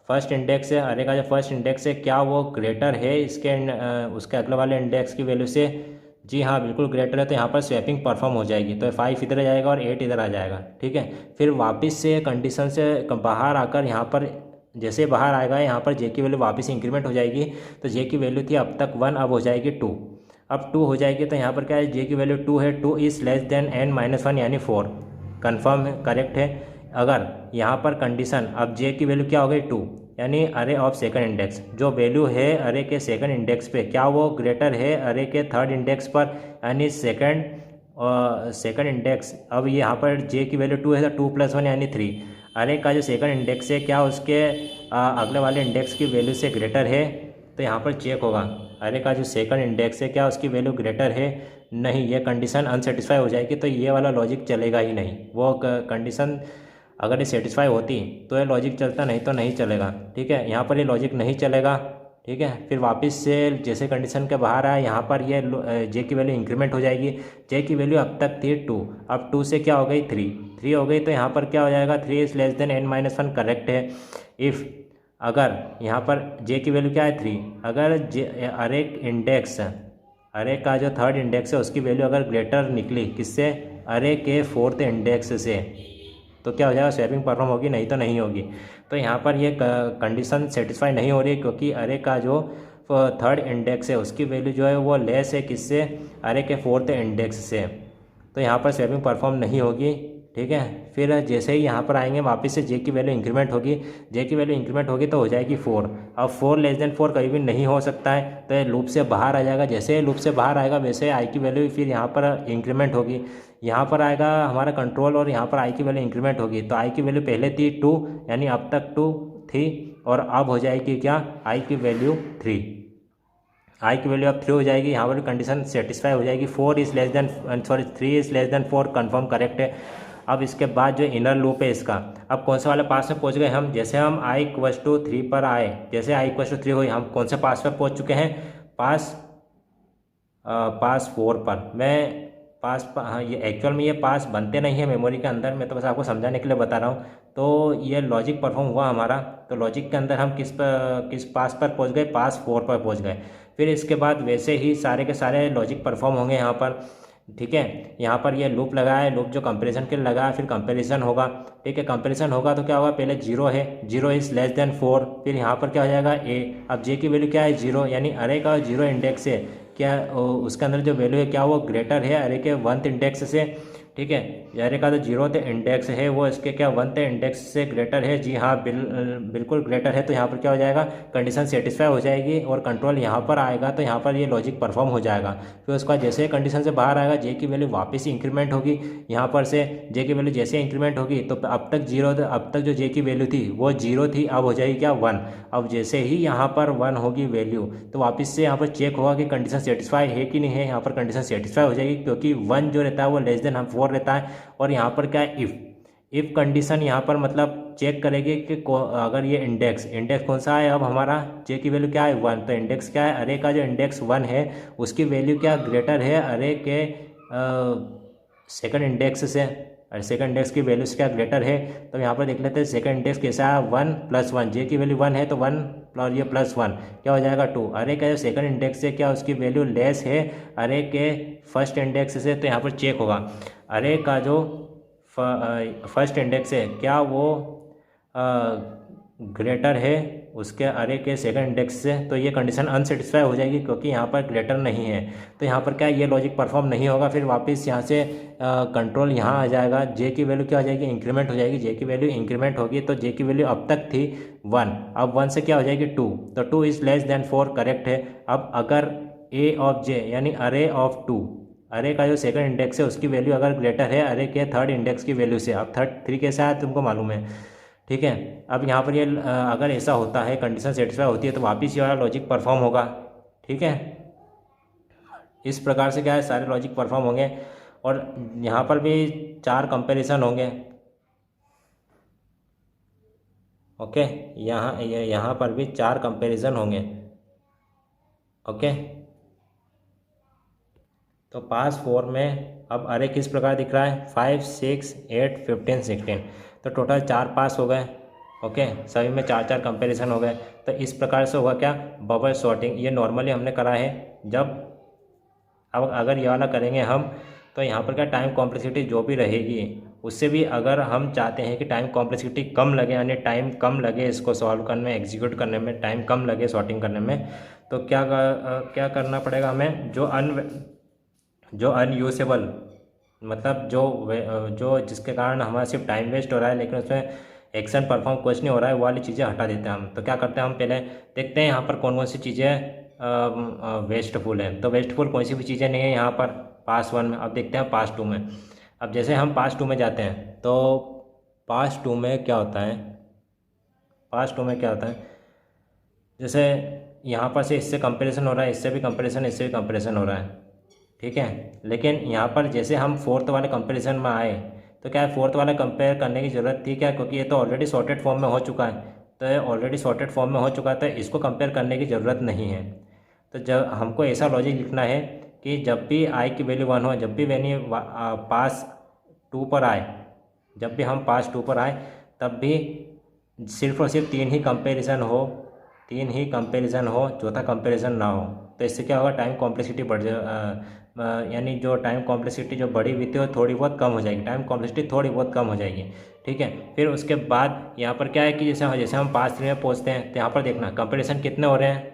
फर्स्ट इंडेक्स है, अरे का जो फर्स्ट इंडेक्स है क्या वो ग्रेटर है उसके अगले वाले इंडेक्स की वैल्यू से। जी हाँ, बिल्कुल ग्रेटर है। तो यहाँ पर स्वैपिंग परफॉर्म हो जाएगी। तो 5 इधर आ जाएगा और 8 इधर आ जाएगा, ठीक है। फिर वापस से कंडीशन से बाहर आकर यहाँ पर जैसे बाहर आएगा यहाँ पर जे की वैल्यू वापस इंक्रीमेंट हो जाएगी। तो जे की वैल्यू थी अब तक 1, अब हो जाएगी 2, अब 2 हो जाएगी। तो यहाँ पर क्या है, जे की वैल्यू 2 है, 2 इज़ लेस देन n-1 यानी 4, कन्फर्म है, करेक्ट है। अगर यहाँ पर कंडीशन, अब जे की वैल्यू क्या हो गई 2, यानी अरे ऑफ सेकंड इंडेक्स, जो वैल्यू है अरे के सेकंड इंडेक्स पे क्या वो ग्रेटर है अरे के थर्ड इंडेक्स पर, यानी सेकंड इंडेक्स। अब यहाँ पर जे की वैल्यू 2 है तो 2 + 1 यानी 3। अरे का जो सेकंड इंडेक्स है क्या उसके अगले वाले इंडेक्स की वैल्यू से ग्रेटर है। तो यहाँ पर चेक होगा अरे का जो सेकंड इंडेक्स है क्या उसकी वैल्यू ग्रेटर है, नहीं, ये कंडीशन अनसेटिस्फाई हो जाएगी। तो ये वाला लॉजिक चलेगा ही नहीं। वो कंडीशन अगर ये सेटिस्फाई होती तो ये लॉजिक चलता, नहीं तो नहीं चलेगा, ठीक है। यहाँ पर ये लॉजिक नहीं चलेगा, ठीक है। फिर वापस से जैसे कंडीशन के बाहर आया यहाँ पर ये जे की वैल्यू इंक्रीमेंट हो जाएगी। जे की वैल्यू अब तक थी 2, अब 2 से क्या हो गई 3 हो गई। तो यहाँ पर क्या हो जाएगा, 3 is less than n-1, correct है। इफ़ अगर यहाँ पर जे की वैल्यू क्या है 3, अगर अरे इंडेक्स, अरे का जो थर्ड इंडेक्स है उसकी वैल्यू अगर ग्रेटर निकली किससे, अरे के फोर्थ इंडेक्स से, तो क्या हो जाएगा, स्वैपिंग परफॉर्म होगी, नहीं तो नहीं होगी। तो यहाँ पर ये कंडीशन सेटिस्फाई नहीं हो रही क्योंकि अरे का जो थर्ड इंडेक्स है उसकी वैल्यू जो है वो लेस है किससे, अरे के फोर्थ इंडेक्स से। तो यहाँ पर स्वैपिंग परफॉर्म नहीं होगी, ठीक है। फिर जैसे ही यहाँ पर आएंगे वापस से जे की वैल्यू इंक्रीमेंट होगी। जे की वैल्यू इंक्रीमेंट होगी तो हो जाएगी 4। अब 4 लेस देन 4 कभी भी नहीं हो सकता है, तो ये लूप से बाहर आ जाएगा। जैसे लूप से बाहर आएगा वैसे आई की वैल्यू फिर यहाँ पर इंक्रीमेंट होगी। यहाँ पर आएगा हमारा कंट्रोल और यहाँ पर आई की वैल्यू इंक्रीमेंट होगी। तो आई की वैल्यू पहले थी 2, यानी अब तक 2 थी, और अब हो जाएगी क्या, आई की वैल्यू 3। आई की वैल्यू अब 3 हो जाएगी, यहाँ पर कंडीशन सेटिस्फाई हो जाएगी। 4 is less than 3 is less than 4 confirm correct है। अब इसके बाद जो इनर लूप है इसका, अब कौन से वाले पास में पहुँच गए हम, जैसे हम i = 3 पर आए, जैसे i = 3 हुई, हम कौन से पास पर पहुँच चुके हैं, पास 4 पर। मैं हाँ, ये एक्चुअल में ये पास बनते नहीं है मेमोरी के अंदर, मैं तो बस आपको समझाने के लिए बता रहा हूँ। तो ये लॉजिक परफॉर्म हुआ हमारा, तो लॉजिक के अंदर हम किस पास पर पहुँच गए, पास 4 पर पहुँच गए। फिर इसके बाद वैसे ही सारे के सारे लॉजिक परफॉर्म होंगे यहाँ पर, ठीक है। यहाँ पर ये लूप लगा है, लूप जो कंपैरिजन के लिए लगा है, फिर कंपैरिजन होगा, ठीक है। कंपैरिजन होगा तो क्या होगा, पहले 0 है, 0 इज़ लेस देन 4, फिर यहाँ पर क्या हो जाएगा a। अब j की वैल्यू क्या है, 0, यानी अरे का 0 इंडेक्स है, क्या उसके अंदर जो वैल्यू है क्या वो ग्रेटर है अरे के 1th इंडेक्स से, ठीक है। अरे का जो 0th इंडेक्स है वो इसके क्या 1th इंडेक्स से ग्रेटर है, जी हाँ बिल्कुल ग्रेटर है। तो यहाँ पर क्या हो जाएगा, कंडीशन सेटिस्फाई हो जाएगी और कंट्रोल यहाँ पर आएगा, तो यहाँ पर ये लॉजिक परफॉर्म हो जाएगा। फिर उसके बाद जैसे कंडीशन से बाहर आएगा, जे की वैल्यू वापस इंक्रीमेंट होगी, यहाँ पर से जे की वैल्यू जैसे इंक्रीमेंट होगी तो अब तक 0, अब तक जो जे की वैल्यू थी वो 0 थी, अब हो जाएगी क्या 1। अब जैसे ही यहाँ पर 1 होगी वैल्यू, तो वापस से यहाँ पर चेक होगा कि कंडीशन सेटिस्फाई है कि नहीं है, यहाँ पर कंडीशन सेटिस्फाई हो जाएगी, क्योंकि 1 जो रहता है वो लेस देन 4 रहता है। और यहाँ पर क्या है, इफ़ कंडीशन यहाँ पर मतलब चेक करेगी कि अगर ये इंडेक्स कौन सा है, अब हमारा जे की वैल्यू क्या है 1, तो इंडेक्स क्या है, अरे का जो इंडेक्स 1 है उसकी वैल्यू क्या ग्रेटर है अरे के सेकंड इंडेक्स से, और सेकंड इंडेक्स की वैल्यू से क्या ग्रेटर है। तो यहाँ पर देख लेते हैं सेकंड इंडेक्स कैसा है 1 + 1, जे की वैल्यू 1 है तो 1 और ये +1 क्या हो जाएगा 2। अरे का जो सेकंड इंडेक्स से क्या उसकी वैल्यू लेस है अरे के फर्स्ट इंडेक्स से, तो यहाँ पर चेक होगा अरे का जो फर्स्ट इंडेक्स है क्या वो ग्रेटर है उसके अरे के सेकंड इंडेक्स से, तो ये कंडीशन अनसेटिस्फाई हो जाएगी क्योंकि यहाँ पर ग्रेटर नहीं है। तो यहाँ पर क्या ये लॉजिक परफॉर्म नहीं होगा, फिर वापस यहाँ से कंट्रोल यहाँ आ जाएगा, जे की वैल्यू क्या हो जाएगी इंक्रीमेंट हो जाएगी, जे की वैल्यू इंक्रीमेंट होगी, तो जे की वैल्यू अब तक थी 1, अब 1 से क्या हो जाएगी 2, तो 2 इज़ लेस देन 4 करेक्ट है। अब अगर ए ऑफ जे यानी अरे ऑफ 2, अरे का जो सेकंड इंडेक्स है उसकी वैल्यू अगर ग्रेटर है अरे के थर्ड इंडेक्स की वैल्यू से, अब 3 कैसा है तुमको मालूम है, ठीक है। अब यहाँ पर ये अगर ऐसा होता है कंडीशन सेटिस्फाई होती है तो वापस ये वाला लॉजिक परफॉर्म होगा, ठीक है। इस प्रकार से क्या है सारे लॉजिक परफॉर्म होंगे और यहाँ पर भी 4 कंपैरिजन होंगे, ओके। यहाँ पर भी 4 कंपैरिजन होंगे, ओके। तो पास 4 में अब अरे किस प्रकार दिख रहा है 5, 6, 8, 15, 16, तो टोटल 4 पास हो गए, ओके। सभी में 4 कंपैरिजन हो गए। तो इस प्रकार से होगा क्या बबल सॉर्टिंग, ये नॉर्मली हमने करा है। जब अब अगर ये वाला करेंगे हम तो यहाँ पर क्या टाइम कॉम्प्लेक्सिटी जो भी रहेगी उससे भी अगर हम चाहते हैं कि टाइम कॉम्प्लेक्सिटी कम लगे, यानी टाइम कम लगे इसको सॉल्व करने में, एग्जीक्यूट करने में टाइम कम लगे सॉर्टिंग करने में, तो क्या करना पड़ेगा हमें, जो अनयूसेबल मतलब जो जिसके कारण हमारा सिर्फ टाइम वेस्ट हो रहा है लेकिन उसमें एक्शन परफॉर्म कुछ नहीं हो रहा है, वो वाली चीज़ें हटा देते हैं हम। तो क्या करते हैं हम पहले देखते हैं यहाँ पर कौन कौन सी चीज़ें वेस्टफुल है। तो वेस्टफुल कोई सी भी चीज़ें नहीं है यहाँ पर पास 1 में। अब देखते हैं पास 2 में। अब जैसे हम पास 2 में जाते हैं तो पास 2 में क्या होता है, पास 2 में क्या होता है, जैसे यहाँ पर से इससे कंपैरिजन हो रहा है, इससे भी कंपैरिजन, इससे भी कंपैरिजन हो रहा है, ठीक है। लेकिन यहाँ पर जैसे हम 4th वाले कंपैरिजन में आए तो क्या है 4th वाला कंपेयर करने की ज़रूरत थी क्या, क्योंकि ये तो ऑलरेडी सॉर्टेड फॉर्म में हो चुका है, तो ये ऑलरेडी सॉर्टेड फॉर्म में हो चुका है तो इसको कंपेयर करने की ज़रूरत नहीं है। तो जब हमको ऐसा लॉजिक लिखना है कि जब भी आई की वैल्यू 1 हो, जब भी वैल्यू पास 2 पर आए, जब भी हम पास 2 पर आए तब भी सिर्फ और सिर्फ 3 ही कंपेरिजन हो, 3 ही कंपेरिजन हो, चौथा कंपेरिजन ना हो। तो इससे क्या होगा टाइम कॉम्प्लेक्सिटी बढ़ यानी जो टाइम कॉम्प्लेक्सिटी जो बढ़ी हुई थी वो थोड़ी बहुत कम हो जाएगी, टाइम कॉम्प्लेक्सिटी थोड़ी बहुत कम हो जाएगी, ठीक है। फिर उसके बाद यहाँ पर क्या है कि जैसे हम पास 3 में पहुँचते हैं तो यहाँ पर देखना कंपेरिजन कितने हो रहे हैं,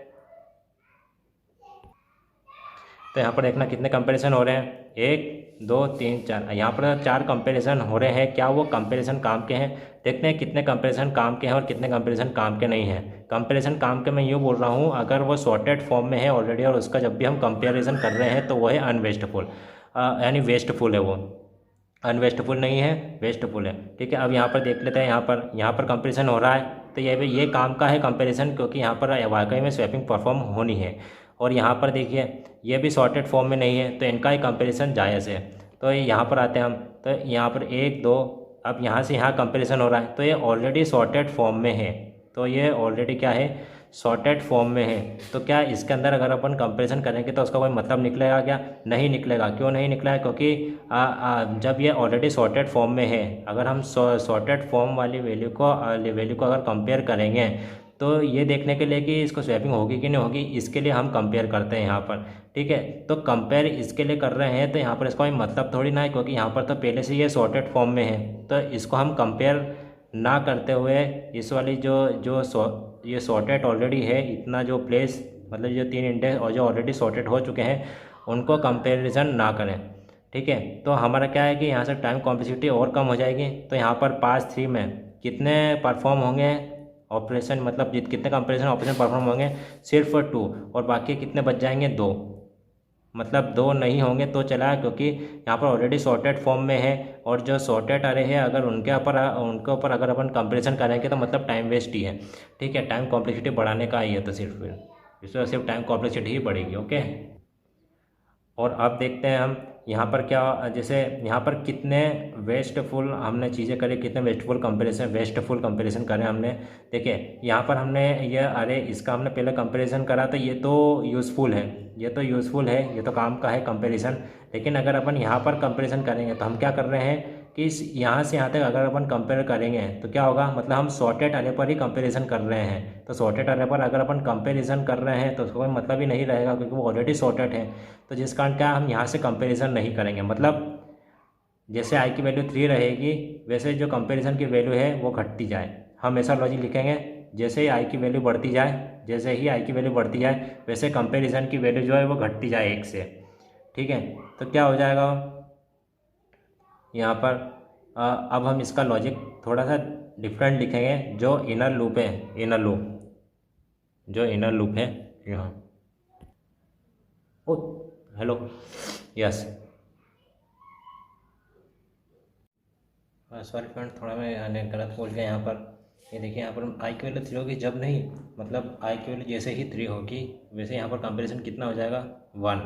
तो यहाँ पर देखना कितने कंपैरिजन हो रहे हैं 1, 2, 3, 4, यहाँ पर 4 कंपैरिजन हो रहे हैं। क्या वो कंपैरिजन काम के हैं, देखते हैं कितने कंपैरिजन काम के हैं और कितने कंपैरिजन काम के नहीं हैं। कंपैरिजन काम के मैं यूँ बोल रहा हूँ अगर वो सॉर्टेड फॉर्म में है ऑलरेडी और उसका जब भी हम कंपैरिजन कर रहे हैं तो वो है अनवेस्टफुल, यानी वेस्टफुल है, वो अनवेस्टफुल नहीं है, वेस्टफुल है, ठीक है। अब यहाँ पर देख लेते हैं, यहाँ पर कंपैरिजन हो रहा है तो ये काम का है कंपैरिजन, क्योंकि यहाँ पर वाकई में स्वैपिंग परफॉर्म होनी है। और यहाँ पर देखिए ये भी सॉर्टेड फॉर्म में नहीं है, तो इनका ही कंपेरिजन जायज़ है। तो यहाँ पर आते हैं हम, तो यहाँ पर 1 2, अब यहाँ से यहाँ कंपेरिजन हो रहा है, तो ये ऑलरेडी सॉर्टेड फॉर्म में है। तो ये ऑलरेडी क्या है, सॉर्टेड फॉर्म में है। तो क्या इसके अंदर अगर अपन कंपैरिजन करेंगे तो उसका कोई मतलब निकलेगा क्या? नहीं निकलेगा। क्यों नहीं निकलेगा? क्योंकि जब ये ऑलरेडी सॉर्टेड फॉर्म में है, अगर हम सॉर्टेड फॉर्म वाली वैल्यू को अगर कंपेयर करेंगे तो ये देखने के लिए कि इसको स्वैपिंग होगी कि नहीं होगी, इसके लिए हम कंपेयर करते हैं यहाँ पर। ठीक है, तो कंपेयर इसके लिए कर रहे हैं, तो यहाँ पर इसका कोई मतलब थोड़ी ना है, क्योंकि यहाँ पर तो पहले से ये सॉर्टेड फॉर्म में है। तो इसको हम कंपेयर ना करते हुए इस वाली ये सॉर्टेड ऑलरेडी है, इतना जो प्लेस मतलब जो 3 इंडेक्स और जो ऑलरेडी सॉर्टेड हो चुके हैं उनको कंपैरिजन ना करें। ठीक है, तो हमारा क्या है कि यहाँ से टाइम कॉम्प्लेक्सिटी और कम हो जाएगी। तो यहाँ पर पास 3 में कितने परफॉर्म होंगे ऑपरेशन, मतलब कितने कंपैरिजन ऑपरेशन परफॉर्म होंगे? सिर्फ 2, और बाकी कितने बच जाएंगे? 2। मतलब 2 नहीं होंगे तो चला, क्योंकि यहाँ पर ऑलरेडी सॉर्टेड फॉर्म में है, और जो सॉर्टेड अरे है अगर उनके ऊपर अगर अपन कंपैरिजन करेंगे तो मतलब टाइम वेस्ट ही है। ठीक है, टाइम कॉम्प्लेक्सिटी बढ़ाने का ही है, तो इसमें सिर्फ टाइम कॉम्प्लेक्सिटी ही बढ़ेगी। ओके, और अब देखते हैं हम यहाँ पर क्या, जैसे यहाँ पर कितने वेस्टफुल हमने चीज़ें करी, कितने वेस्टफुल कंपैरिजन करें हमने। देखिए यहाँ पर हमने ये अरे इसका हमने पहले कंपैरिजन करा, तो ये तो यूज़फुल है, ये तो काम का है कंपैरिजन। लेकिन अगर अपन यहाँ पर कंपैरिजन करेंगे तो हम क्या कर रहे हैं कि यहाँ से यहाँ तक अगर अपन कंपेयर करेंगे तो क्या होगा, मतलब हम सॉर्टेड अरे पर ही कंपैरिजन कर रहे हैं। तो सॉर्टेड अरे पर अगर अपन कंपैरिजन कर रहे हैं तो उसका कोई मतलब ही नहीं रहेगा, क्योंकि वो ऑलरेडी सॉर्टेड है। तो जिस कारण क्या हम यहाँ से कंपैरिजन नहीं करेंगे, मतलब जैसे आई की वैल्यू 3 रहेगी वैसे जो कंपैरिजन की वैल्यू है वो घटती जाए। हम ऐसा लॉजिक लिखेंगे, जैसे ही आई की वैल्यू बढ़ती जाए वैसे कंपैरिजन की वैल्यू जो है वो घटती जाए 1 से। ठीक है, तो क्या हो जाएगा यहाँ पर अब हम इसका लॉजिक थोड़ा सा डिफरेंट लिखेंगे। जो इनर लूप है यहाँ, ओ हेलो, यस, सॉरी फ्रेंड, थोड़ा मैं गलत बोल गया यहाँ पर। ये देखिए यहाँ पर आई की वैल्यू 3 होगी जब नहीं, मतलब आई की वैल्यू जैसे ही 3 होगी वैसे यहाँ पर कंपैरिजन कितना हो जाएगा? 1।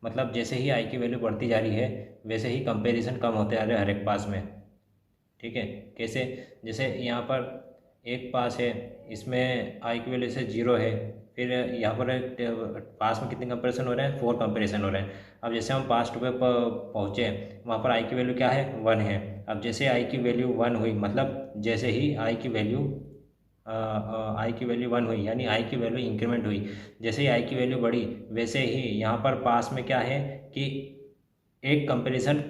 मतलब जैसे ही आई की वैल्यू बढ़ती जा रही है वैसे ही कंपैरिजन कम होते जा रहे हैं हर एक पास में। ठीक है, कैसे? जैसे यहाँ पर एक पास है, इसमें आई की वैल्यू से 0 है, फिर यहाँ पर पास में कितने कंपैरिजन हो रहे हैं? 4 कंपैरिजन हो रहे हैं। अब जैसे हम पास 2 पे पहुँचे, वहाँ पर आई की वैल्यू क्या है? 1 है। अब जैसे आई की वैल्यू 1 हुई, मतलब जैसे ही आई की वैल्यू 1 हुई, यानी आई की वैल्यू इंक्रीमेंट हुई। जैसे ही आई की वैल्यू बढ़ी वैसे ही यहाँ पर पास में क्या है कि एक कंपैरिजन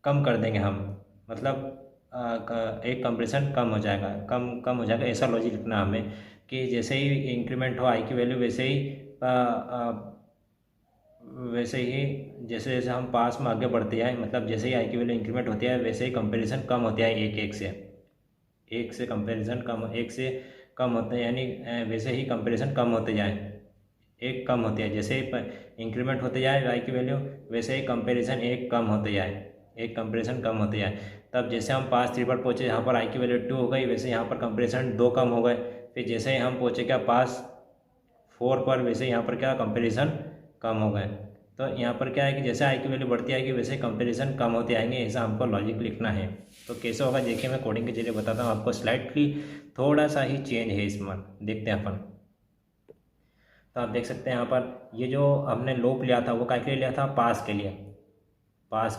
कम कर देंगे हम, मतलब एक कंपैरिजन कम हो जाएगा, ऐसा लॉजिक लिखना हमें कि जैसे ही इंक्रीमेंट हो आई की वैल्यू वैसे ही जैसे जैसे हम पास में आगे बढ़ते जाए, मतलब जैसे ही आई की वैल्यू इंक्रीमेंट होती है वैसे ही कंपैरिजन कम होती है एक से कंपैरिजन एक से कम होते हैं, यानी वैसे ही कंपैरिजन कम होते जाए, एक कम होती है। जैसे ही इंक्रीमेंट होते जाए आई की वैल्यू वैसे ही कंपैरिजन एक कम होते जाए, तब जैसे हम पास 3 पर पहुँचे, यहाँ पर आई की वैल्यू 2 हो गई, वैसे यहाँ पर कंपैरिजन 2 कम हो गए। फिर जैसे ही हम पहुँचे क्या पास 4 पर, वैसे यहाँ पर क्या कंपैरिजन कम हो गए। तो यहाँ पर क्या है कि जैसे आई की वैल्यू बढ़ती आएगी वैसे कंपैरिजन कम होते आएंगे, ऐसा हमको लॉजिक लिखना है। तो कैसे होगा देखिए, मैं कोडिंग के जरिए बताता हूँ आपको। स्लाइटली थोड़ा सा ही चेंज है इसमें, देखते हैं अपन। तो आप देख सकते हैं यहाँ पर ये जो हमने लूप लिया था वो क्या के लिए लिया था? पास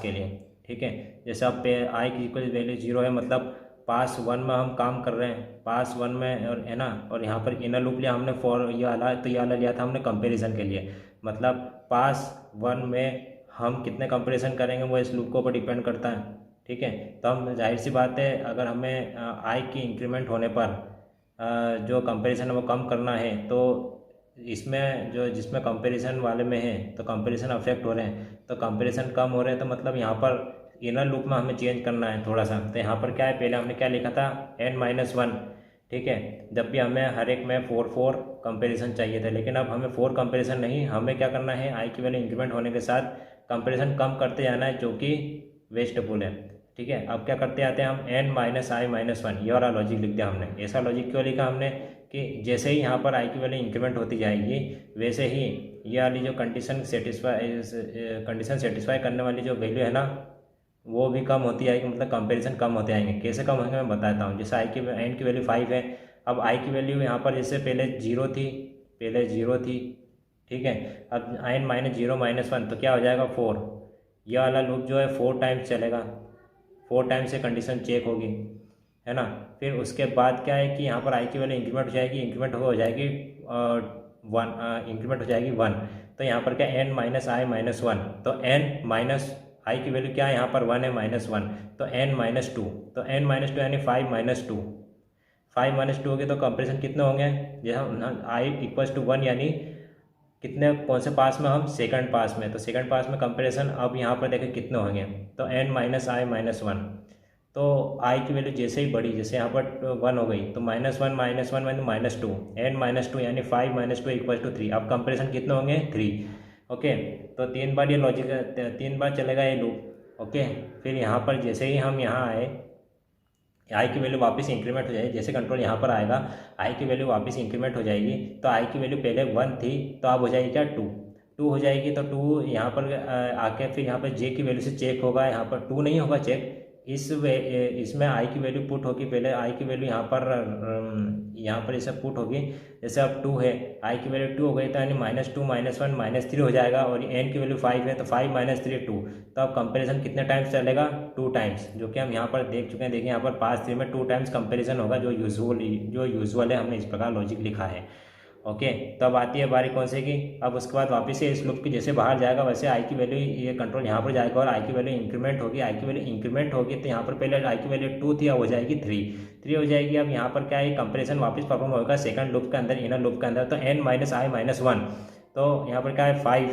के लिए। ठीक है, जैसे अब आई की इक्वल वैल्यू 0 है, मतलब पास 1 में हम काम कर रहे हैं, पास 1 में, और है ना, और यहाँ पर इनर लूप लिया हमने फॉर ये वाला लिया था हमने कंपैरिजन के लिए। मतलब पास 1 में हम कितने कंपैरिजन करेंगे वो इस लूप के ऊपर डिपेंड करता है। ठीक है, तो हम जाहिर सी बात है अगर हमें आई की इंक्रीमेंट होने पर जो कंपैरिजन है वो कम करना है, तो इसमें जिसमें कंपैरिजन वाले में है तो कंपैरिजन अफेक्ट हो रहे हैं, तो कंपैरिजन कम हो रहे हैं, तो मतलब यहाँ पर इनर लूप में हमें चेंज करना है थोड़ा सा। तो यहाँ पर क्या है, पहले हमने क्या लिखा था? n-1। ठीक है, जब भी हमें हर एक में 4 कंपैरिजन चाहिए थे, लेकिन अब हमें 4 कंपैरिजन नहीं, हमें क्या करना है, आई की वैल्यू इंक्रीमेंट होने के साथ कंपैरिजन कम करते जाना है, जो कि वेस्टफुल है। ठीक है, अब क्या करते आते हैं हम n-i-1, ये वाला लॉजिक लिख दिया हमने। ऐसा लॉजिक क्यों लिखा हमने कि जैसे ही यहाँ पर आई की वैल्यू इंक्रीमेंट होती जाएगी वैसे ही ये वाली जो कंडीशन सेटिस्फाई करने वाली जो वैल्यू है ना, वो भी कम होती आएगी, मतलब कंपैरिजन कम होते आएंगे। कैसे कम होंगे मैं बताता हूँ। जैसे एन की वैल्यू 5 है, अब आई की वैल्यू यहाँ पर जैसे पहले जीरो थी, ठीक है। अब n minus zero minus one तो क्या हो जाएगा 4। यह वाला लूप जो है 4 टाइम्स चलेगा, 4 टाइम्स से कंडीशन चेक होगी, है ना। फिर उसके बाद क्या है कि यहाँ पर आई की वैल्यू इंक्रीमेंट हो जाएगी, इंक्रीमेंट हो जाएगी 1। तो यहाँ पर क्या एन माइनस आई माइनस वन, तो एन माइनस आई की वैल्यू क्या है यहाँ पर 1 है -1, तो एन माइनस टू, तो एन माइनस टू यानी 5 माइनस टू, 5 माइनस टू होगी तो कंपेरिजन कितने होंगे, जैसे आई इक्वल्स टू 1 यानी कितने, कौन से पास में हम, सेकंड पास में, तो सेकंड पास में कंपैरिजन अब यहाँ पर देखें कितने होंगे, तो एन माइनस आई माइनस वन, तो आई की वैल्यू जैसे ही बढ़ी, जैसे यहाँ पर 1 हो गई तो -1 -1 मैंने -2, एन -2 यानी 5 - 2 इक्वल टू 3। अब कंपैरिजन कितने होंगे 3। ओके, तो 3 बार ये लॉजिक, 3 बार चलेगा ये लूप। ओके, फिर यहाँ पर जैसे ही हम यहाँ आए, आई की वैल्यू वापस इंक्रीमेंट हो जाएगी, जैसे कंट्रोल यहाँ पर आएगा आई की वैल्यू वापस इंक्रीमेंट हो जाएगी, तो आई की वैल्यू पहले 1 थी तो अब हो जाएगी क्या 2 हो जाएगी, तो 2 यहाँ पर आके फिर यहाँ पर जे की वैल्यू से चेक होगा, यहाँ पर 2 नहीं होगा चेक, इसमें आई की वैल्यू पुट होगी, पहले आई की वैल्यू यहाँ पर इसे पुट होगी, जैसे अब 2 है, आई की वैल्यू 2 हो गई तो यानी -2 -1 -3 हो जाएगा, और एन की वैल्यू 5 है तो 5 - 3 2। तो अब कंपैरिजन कितने टाइम्स चलेगा 2 टाइम्स, जो कि हम यहाँ पर देख चुके हैं। देखिए यहाँ पर पास 3 में 2 टाइम्स कंपेरिजन होगा, जो यूजुअल है, हमने इस प्रकार लॉजिक लिखा है। ओके, तो अब आती है बारी कौन से की, अब उसके बाद वापस से इस लूप की जैसे बाहर जाएगा वैसे आई की वैल्यू, ये कंट्रोल यहाँ पर जाएगा और आई की वैल्यू इंक्रीमेंट होगी, आई की वैल्यू इंक्रीमेंट होगी, तो यहाँ पर पहले आई की वैल्यू 2 थी, अब हो जाएगी 3 हो जाएगी। अब यहाँ पर क्या है, कंपैरिजन वापस परफॉर्म होगा सेकंड लूप के अंदर, इनर लूप के अंदर, तो एन माइनस आई माइनस वन, तो यहाँ पर क्या है 5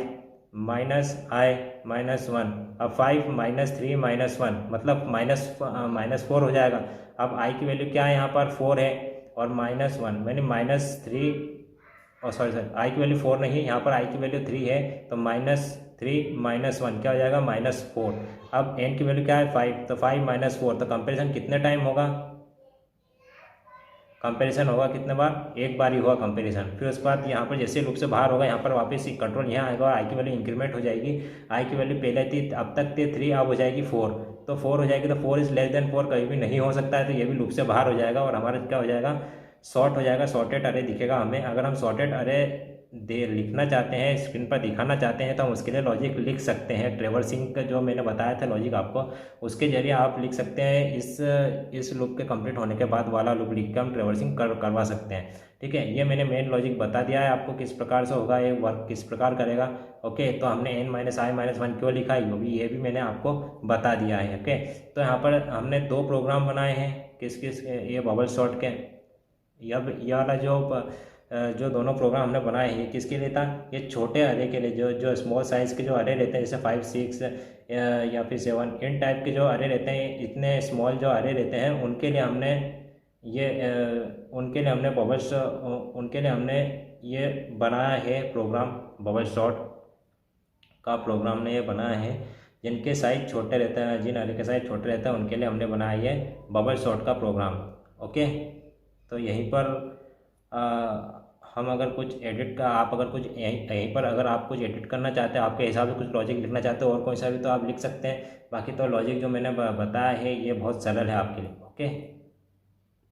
माइनस आई माइनस वन, अब 5 - 3 -1 मतलब -4 हो जाएगा। अब आई की वैल्यू क्या है यहाँ पर 4 है और -1 मैंने -3, और सॉरी आई की वैल्यू 4 नहीं है, यहाँ पर आई की वैल्यू 3 है, तो -3 -1 क्या हो जाएगा -4। अब एन की वैल्यू क्या है 5, तो 5 - 4, तो कंपैरिजन कितने टाइम होगा, कंपैरिजन होगा कितने बार, एक बार ही होगा कंपैरिजन। फिर उसके बाद यहाँ पर जैसे लूप से बाहर होगा, यहाँ पर वापस कंट्रोल यहाँ आएगा और आई की वैल्यू इंक्रीमेंट हो जाएगी, आई की वैल्यू पहले थी, अब तक थी 3, अब हो जाएगी 4, तो 4 हो जाएगी, तो 4 इज लेस देन 4 कभी भी नहीं हो सकता है, तो ये भी लूप से बाहर हो जाएगा और हमारा क्या हो जाएगा, शॉर्ट हो जाएगा, शॉर्टेड अरे दिखेगा हमें। अगर हम शॉर्टेड अरे लिखना चाहते हैं, स्क्रीन पर दिखाना चाहते हैं, तो हम उसके लिए लॉजिक लिख सकते हैं, ट्रेवर्सिंग का जो मैंने बताया था लॉजिक आपको, उसके जरिए आप लिख सकते हैं, इस लूप के कंप्लीट होने के बाद वाला लूप लिख के हम ट्रेवर्सिंग करवा सकते हैं। ठीक है, ये मैंने मेन लॉजिक बता दिया है आपको किस प्रकार से होगा, ये वर्क किस प्रकार करेगा। ओके, तो हमने n - i - 1 क्यों लिखा है ये भी मैंने आपको बता दिया है। ओके, तो यहाँ पर हमने 2 प्रोग्राम बनाए हैं, किस ये बबल शॉट के, अब ये वाला जो दोनों प्रोग्राम हमने बनाए हैं, ये किसके लिए था, ये छोटे अरे के लिए, जो स्मॉल साइज़ के जो अरे रहते हैं, जैसे 5 6 या फिर 7 इन टाइप के जो अरे रहते हैं, इतने स्मॉल जो अरे रहते हैं, उनके लिए हमने ये बनाया है प्रोग्राम, बबल शॉट का प्रोग्राम ने ये बनाया है। जिनके साइज छोटे रहते हैं, जिन अरे के साइज छोटे रहते हैं, उनके लिए हमने बनाया है बबल शॉट का प्रोग्राम। ओके, तो यहीं पर हम अगर कुछ एडिट का, आप अगर कुछ यहीं पर अगर आप कुछ एडिट करना चाहते हैं, आपके हिसाब से कुछ लॉजिक लिखना चाहते हो और कोई सा भी, तो आप लिख सकते हैं। बाकी तो लॉजिक जो मैंने बताया है ये बहुत सरल है आपके लिए। ओके।